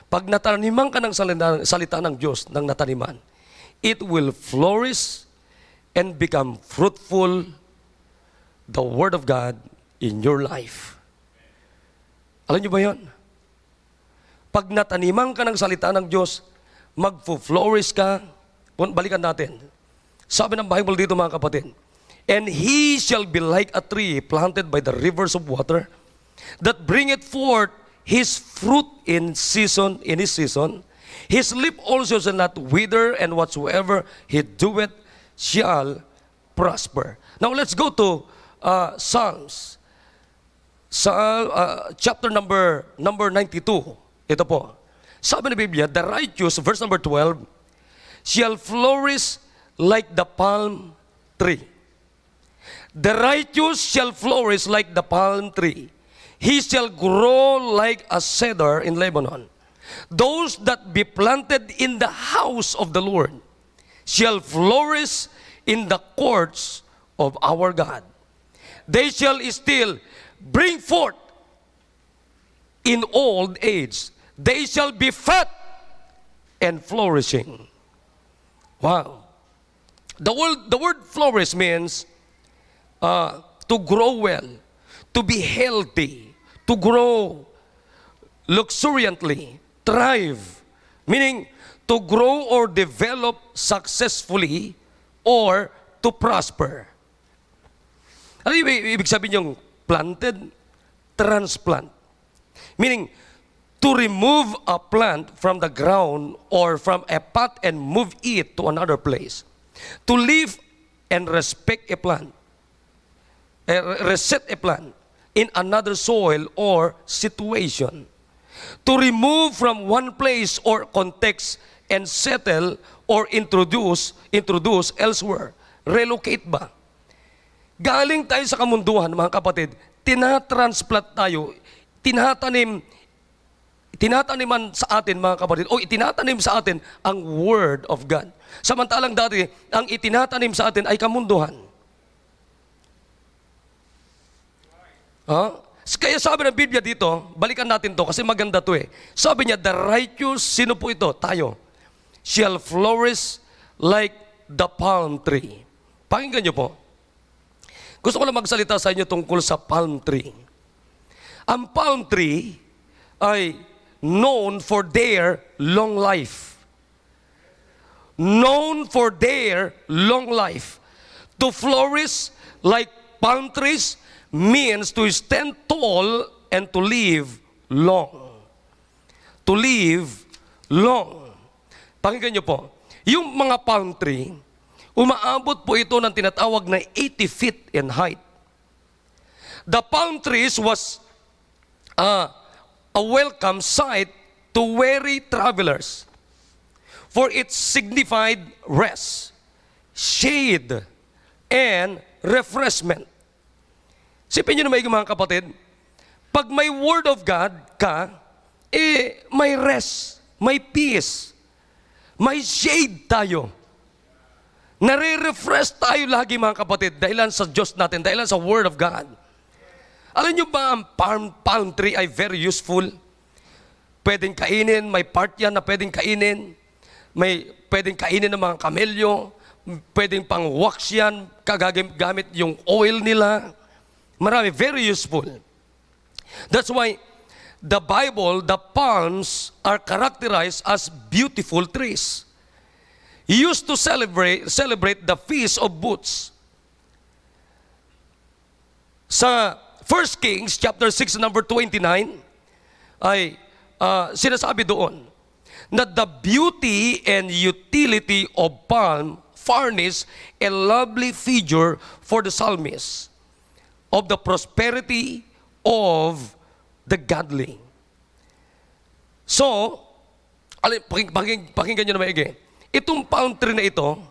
Pag nataniman ka ng salita ng Diyos, ng nataniman, it will flourish and become fruitful, the Word of God in your life. Alam niyo ba yun? Pag nataniman ka ng salita ng Diyos, magfo-flourish ka. Balikan natin. Sabi ng Bible dito mga kapatid, and he shall be like a tree planted by the rivers of water, that bringeth forth his fruit in his season. His leaf also shall not wither, and whatsoever he doeth shall prosper. Now let's go to Psalms. Chapter number 92. Ito po. Sabi ng Biblia, the righteous, verse number 12, shall flourish like the palm tree. The righteous shall flourish like the palm tree. He shall grow like a cedar in Lebanon. Those that be planted in the house of the Lord shall flourish in the courts of our God. They shall still bring forth in old age. They shall be fat and flourishing. Wow. The word flourish means to grow well, to be healthy, to grow luxuriantly, thrive. Meaning, to grow or develop successfully or to prosper. Ano yung ibig sabihin yung planted? Transplant. Meaning, to remove a plant from the ground or from a pot and move it to another place. To live and respect a plant. Reset a plant in another soil or situation. To remove from one place or context and settle or introduce elsewhere. Relocate ba? Galing tayo sa kamunduhan, mga kapatid, tinatransplant tayo, tinataniman sa atin, mga kapatid, o itinatanim sa atin ang Word of God. Samantalang dati, ang itinatanim sa atin ay kamunduhan. Kaya sabi ng Biblia dito, balikan natin to kasi maganda to eh. Sabi niya, the righteous, sino po ito? Tayo. Shall flourish like the palm tree. Pakinggan niyo po. Gusto ko lang magsalita sa inyo tungkol sa palm tree. Ang palm tree ay known for their long life. Known for their long life. To flourish like palm trees means to stand tall and to live long. To live long. Pakinggan niyo po, yung mga palm tree, umaabot po ito ng tinatawag na 80 feet in height. The palm trees was a welcome sight to weary travelers, for it signified rest, shade, and refreshment. Sipin nyo na mga kapatid, pag may Word of God ka, may rest, may peace, may shade tayo. Nare-refresh tayo lagi mga kapatid dahilan sa Diyos natin, dahilan sa Word of God. Alam nyo ba ang palm tree ay very useful? Pwedeng kainin, may part yan na pwedeng kainin. May pwedeng kainin ng mga kamelyo. Pwedeng pang wax yan, kagagamit yung oil nila. Marami, very useful. That's why the Bible, the palms are characterized as beautiful trees. Used to celebrate the Feast of Booths. Sa 1 Kings chapter 6 number 29 ay sinasabi doon na the beauty and utility of palm furnish a lovely figure for the psalmist of the prosperity of the godly. So, pakinggan nyo na maigi. Itong palm tree na ito,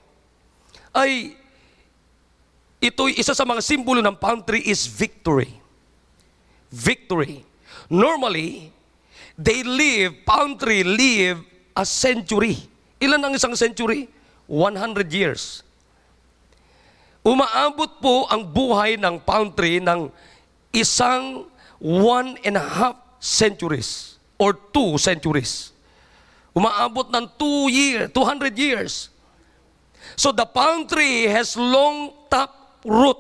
ito'y isa sa mga simbolo ng palm tree is victory. Victory. Normally, palm tree live a century. Ilan ang isang century? 100 years. Umaabot po ang buhay ng palm tree ng isang 1.5 centuries or 2 centuries. Umaabot ng 200 years. So the palm tree has long top root.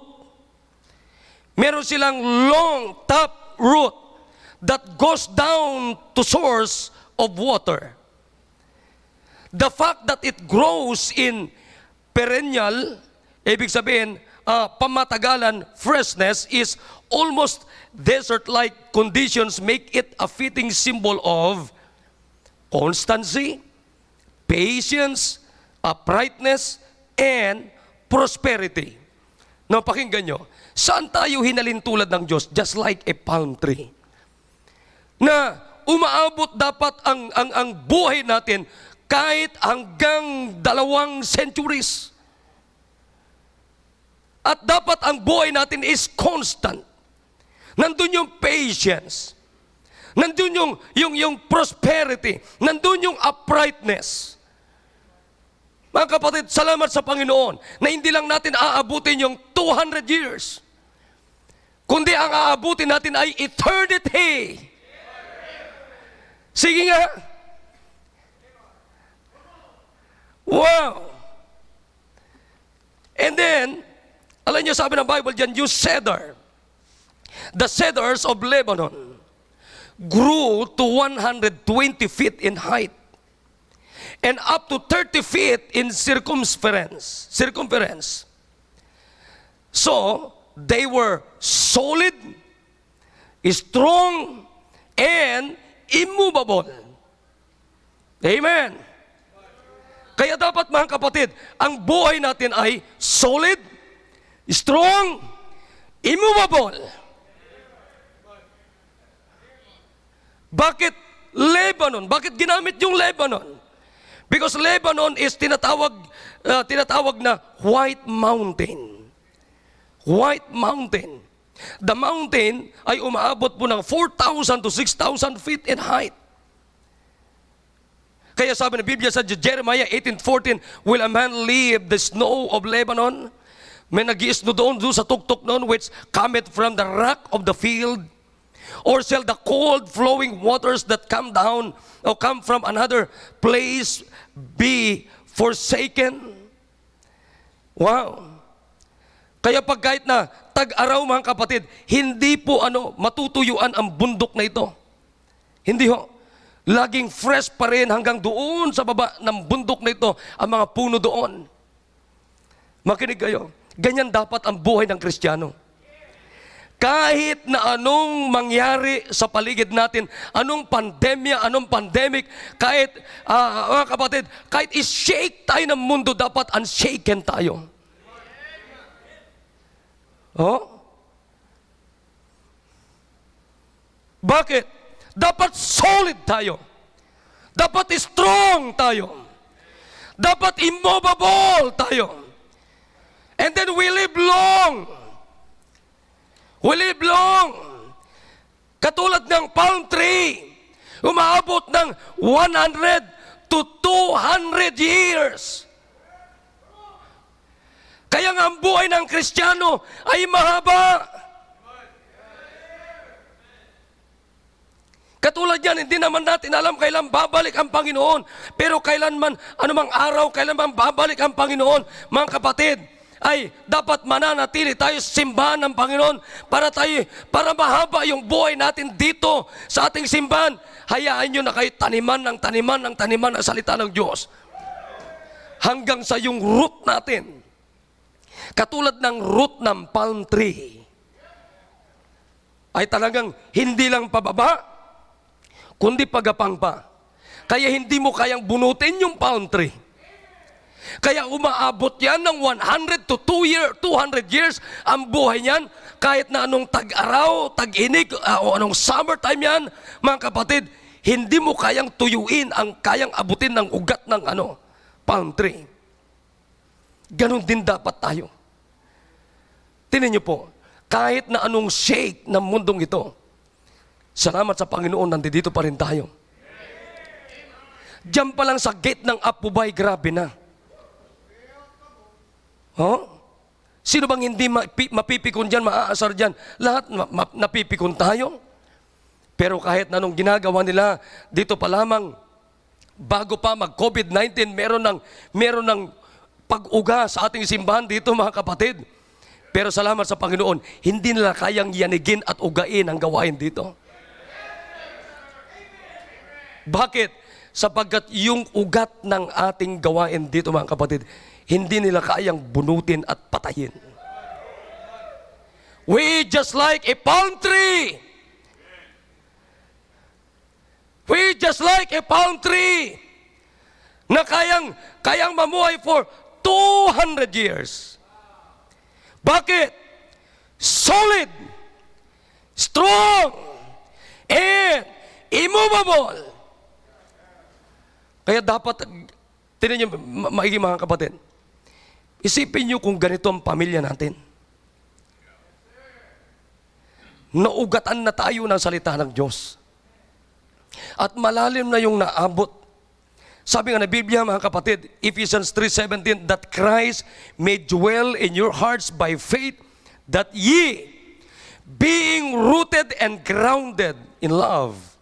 Meron silang long top root that goes down to source of water. The fact that it grows in perennial, ibig sabihin, pamatagalan freshness is almost desert-like conditions make it a fitting symbol of constancy, patience, uprightness, and prosperity. Now, pakinggan nyo, saan tayo hinalin tulad ng Diyos? Just like a palm tree. Na umaabot dapat ang buhay natin kahit hanggang 2 centuries. At dapat ang buhay natin is constant. Nandun yung patience. Nandun yung prosperity. Nandun yung uprightness. Mga kapatid, salamat sa Panginoon na hindi lang natin aabutin yung 200 years. Kundi ang aabutin natin ay eternity. Sige nga. Wow. And then, alam niyo sabi ng Bible dyan, yung cedar. The cedars of Lebanon grew to 120 feet in height and up to 30 feet in circumference. So, they were solid, strong, and immovable. Amen. Kaya dapat mga kapatid, ang buhay natin ay solid, strong, immovable. Bakit Lebanon? Bakit ginamit yung Lebanon? Because Lebanon is tinatawag na White Mountain. White Mountain. The mountain ay umaabot po ng 4,000 to 6,000 feet in height. Kaya sabi ng Biblia sa Jeremiah 18:14, will a man leave the snow of Lebanon? May nag-i-snow doon sa tuktok noon which cometh from the rock of the field. Or shall the cold flowing waters that come down or come from another place be forsaken? Wow. Kaya pag kahit na tag-araw mga kapatid, hindi po matutuyuan ang bundok na ito. Hindi ho. Laging fresh pa rin hanggang doon sa baba ng bundok na ito ang mga puno doon. Makinig kayo. Ganyan dapat ang buhay ng Kristiyano. Kahit na anong mangyari sa paligid natin, anong pandemya, anong pandemic, kahit, mga kapatid, kahit i-shake tayo ng mundo, dapat unshaken tayo. Oh? Bakit? Dapat solid tayo. Dapat strong tayo. Dapat immovable tayo. And then we live long. We live long. Katulad ng palm tree, umaabot ng 100 to 200 years. Kaya nga ang buhay ng Kristiyano ay mahaba. Katulad yan, hindi naman natin alam kailan babalik ang Panginoon. Pero kailanman, anumang araw, kailanman babalik ang Panginoon. Mga kapatid, ay dapat mananatili tayo sa simbahan ng Panginoon para mahaba yung buhay natin dito sa ating simbahan. Hayaan nyo na kayo taniman ng salita ng Diyos. Hanggang sa yung root natin. Katulad ng root ng palm tree. Ay talagang hindi lang pababa, kundi pagapang pa. Kaya hindi mo kayang bunutin yung palm tree. Kaya umaabot yan ng 100 to 200 years ang buhay niyan. Kahit na anong tag-araw, tag-inig, o anong summertime yan, mga kapatid, hindi mo kayang tuyuin ang kayang abutin ng ugat ng palm tree. Ganon din dapat tayo. Tingnan niyo po, kahit na anong shake ng mundong ito, Salamat sa Panginoon, nandito pa rin tayo. Diyan pa lang sa gate ng Apubay, grabe na. Sino bang hindi mapipikon dyan, maaasar dyan? Lahat napipikon tayo. Pero kahit na nung ginagawa nila, dito pa lamang, bago pa mag-COVID-19, meron ng pag-uga sa ating simbahan dito, mga kapatid. Pero salamat sa Panginoon, hindi nila kayang yanigin at ugain ang gawain dito. Bakit? Sapagkat yung ugat ng ating gawain dito, mga kapatid, hindi nila kayang bunutin at patayin. We just like a palm tree. We just like a palm tree na kayang mamuhay for 200 years. Bakit? Solid, strong, and immovable. Kaya dapat, tinan nyo, maigi mga kapatid, isipin nyo kung ganito ang pamilya natin. Naugatan na tayo ng salita ng Diyos. At malalim na yung naabot. Sabi nga na Biblia, mga kapatid, Ephesians 3:17, that Christ may dwell in your hearts by faith, that ye, being rooted and grounded in love.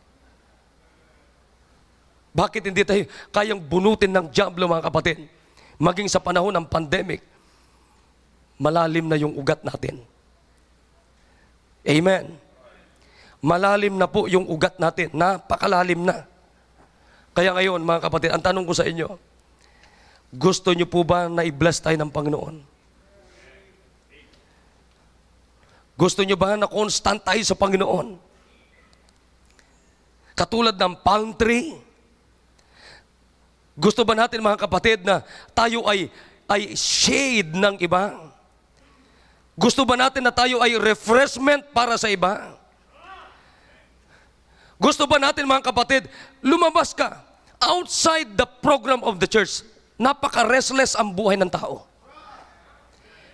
Bakit hindi tayo kayang bunutin ng diablo, mga kapatid? Maging sa panahon ng pandemic, malalim na yung ugat natin. Amen. Malalim na po yung ugat natin. Napakalalim na. Kaya ngayon, mga kapatid, ang tanong ko sa inyo, gusto nyo po ba na i-bless tayo ng Panginoon? Gusto nyo ba na constant tayo sa Panginoon? Katulad ng palm tree? Gusto ba natin, mga kapatid, na tayo ay shade ng iba? Gusto ba natin na tayo ay refreshment para sa iba? Gusto ba natin, mga kapatid, lumabas ka outside the program of the church? Napaka-restless ang buhay ng tao.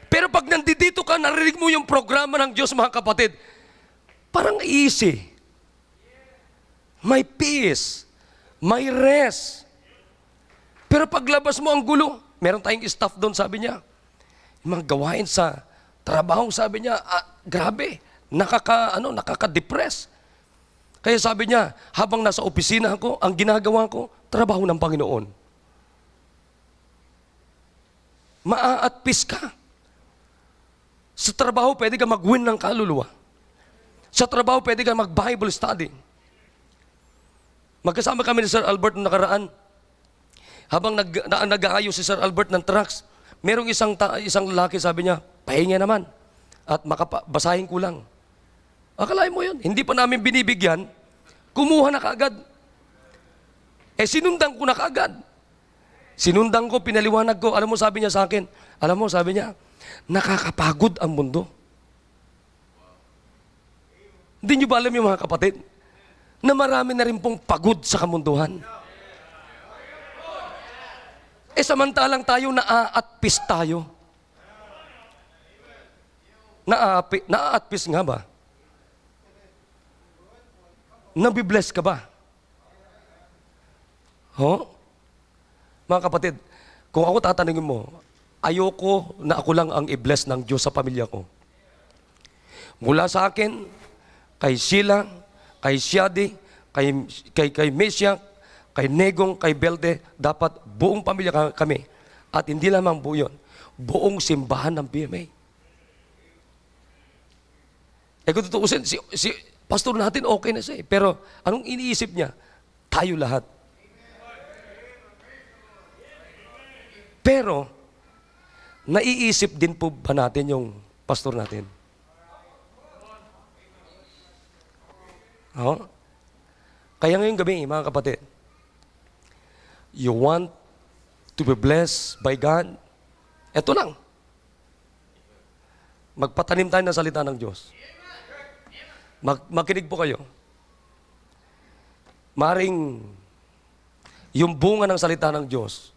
Pero pag nandito ka, narinig mo yung programa ng Diyos, mga kapatid, parang easy. May peace. May rest. Pero paglabas mo ang gulo, meron tayong staff doon, sabi niya, yung mga gawain sa trabaho, sabi niya, grabe, nakaka-depress. Kaya sabi niya, habang nasa opisina ako, ang ginagawa ko, trabaho ng Panginoon. Maa-at-peace ka. Sa trabaho, pwede ka mag-win ng kaluluwa. Sa trabaho, pwede ka mag-Bible study. Magkasama kami ni Sir Albert noong nakaraan. Habang nag-aayos si Sir Albert ng trucks, merong isang lalaki, sabi niya, pahinga naman. At basahin ko lang. Akalain mo yun, hindi pa namin binibigyan, kumuha na kaagad. Sinundan ko na kaagad. Sinundan ko, pinaliwanag ko. Alam mo, sabi niya sa akin, sabi niya, nakakapagod ang mundo. Hindi niyo ba alam yung mga kapatid, na marami na rin pong pagod sa kamunduhan? Samantalang tayo naa-at-peace tayo. Naa-at-peace nga ba? Nabibless ka ba? Mga kapatid, kung ako tatanungin mo, ayoko na ako lang ang i-bless ng Diyos sa pamilya ko. Mula sa akin, kay Sheila, kay Shadi, kay Mesyak, kay Negong, kay Belde, dapat buong pamilya kami. At hindi lamang buo yun, buong simbahan ng PMA. Kung tutuusin, si pastor natin okay na siya. Pero anong iniisip niya? Tayo lahat. Pero, naiisip din po ba natin yung pastor natin? Kaya ngayong gabi, mga kapatid, you want to be blessed by God? Ito lang. Magpatanim tayo ng salita ng Diyos. Makinig po kayo. Maring yung bunga ng salita ng Diyos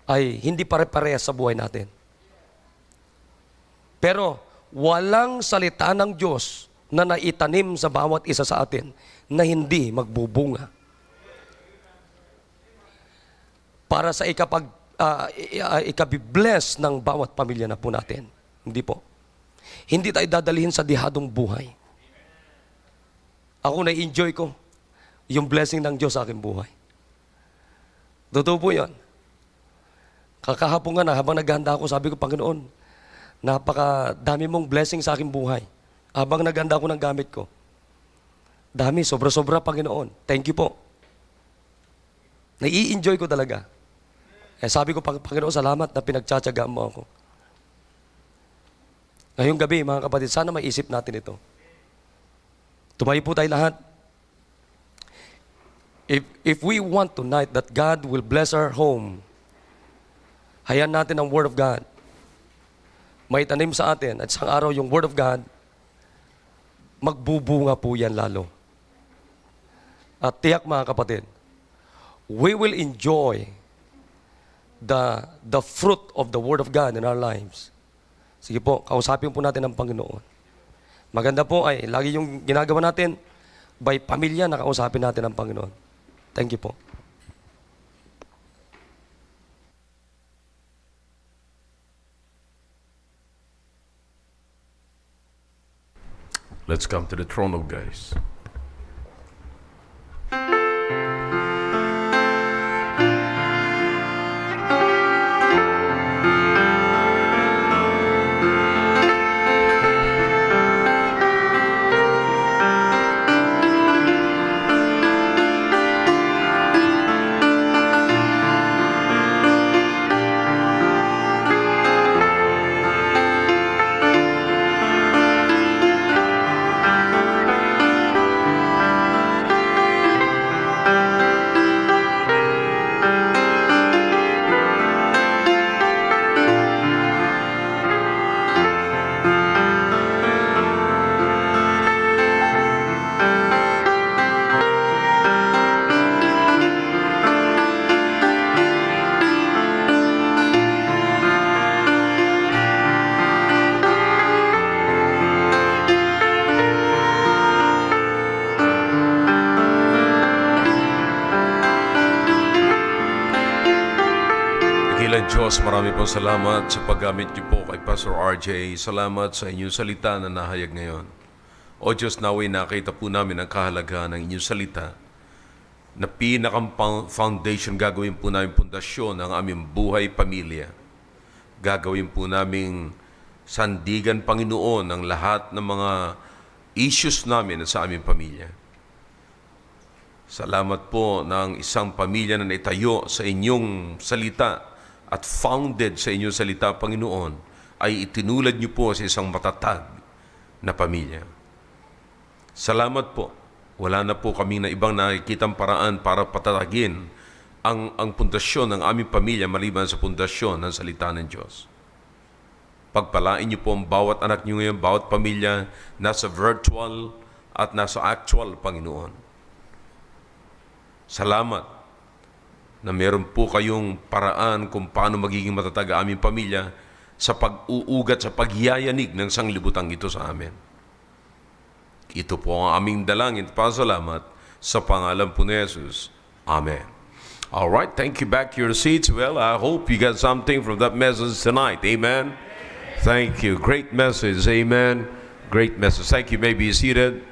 ay hindi pare-parehas sa buhay natin. Pero walang salita ng Diyos na naitanim sa bawat isa sa atin na hindi magbubunga. Para sa ikabibless ng bawat pamilya na po natin. Hindi po. Hindi tayo dadalhin sa dihadong buhay. Ako na-enjoy ko yung blessing ng Diyos sa aking buhay. Totoo po yun. Kakahapon nga na, habang naghanda ako, sabi ko, Panginoon, napakadami mong blessing sa aking buhay. Habang naghanda ako ng gamit ko. Dami, sobra-sobra, Panginoon. Thank you po. Nai-enjoy ko talaga. Sabi ko, Panginoon, salamat na pinagtsatsagaan mo ako. Ngayong gabi, mga kapatid, sana maisip natin ito. Tumayo po tayo lahat. If we want tonight that God will bless our home, hayaan natin ang Word of God. May tanim sa atin at isang araw yung Word of God, magbubunga po yan lalo. At tiyak mga kapatid, we will enjoy the fruit of the Word of God in our lives. Sige po, kausapin po natin ang Panginoon. Maganda po ay lagi yung ginagawa natin, by pamilya na kausapin natin ang Panginoon. Thank you po. Let's come to the throne of grace. Diyos, marami pong salamat sa paggamit niyo po kay Pastor RJ. Salamat sa inyong salita na nahayag ngayon. O Diyos, naway nakita po namin ang kahalagahan ng inyong salita na pinakang foundation, gagawin po namin pundasyon ng aming buhay pamilya. Gagawin po namin sandigan, Panginoon, ang lahat ng mga issues namin sa aming pamilya. Salamat po ng isang pamilya na naitayo sa inyong salita at founded sa inyong salita, Panginoon, ay itinulad niyo po sa isang matatag na pamilya. Salamat po. Wala na po kami na ibang nakikitang paraan para patatagin ang pundasyon ng aming pamilya maliban sa pundasyon ng salita ng Diyos. Pagpalain niyo po ang bawat anak niyo ngayon, bawat pamilya, nasa virtual at nasa actual, Panginoon. Salamat na meron po kayong paraan kung paano magiging matatag ang aming pamilya sa pag-uugat, sa paghiyayanig ng sanglibutang ito sa amin. Ito po ang aming dalangin at pasalamat sa pangalan po ni Jesus. Amen. All right, thank you. Back to your seats. Well, I hope you got something from that message tonight. Amen. Thank you. Great message. Amen. Great message. Thank you. You may be seated.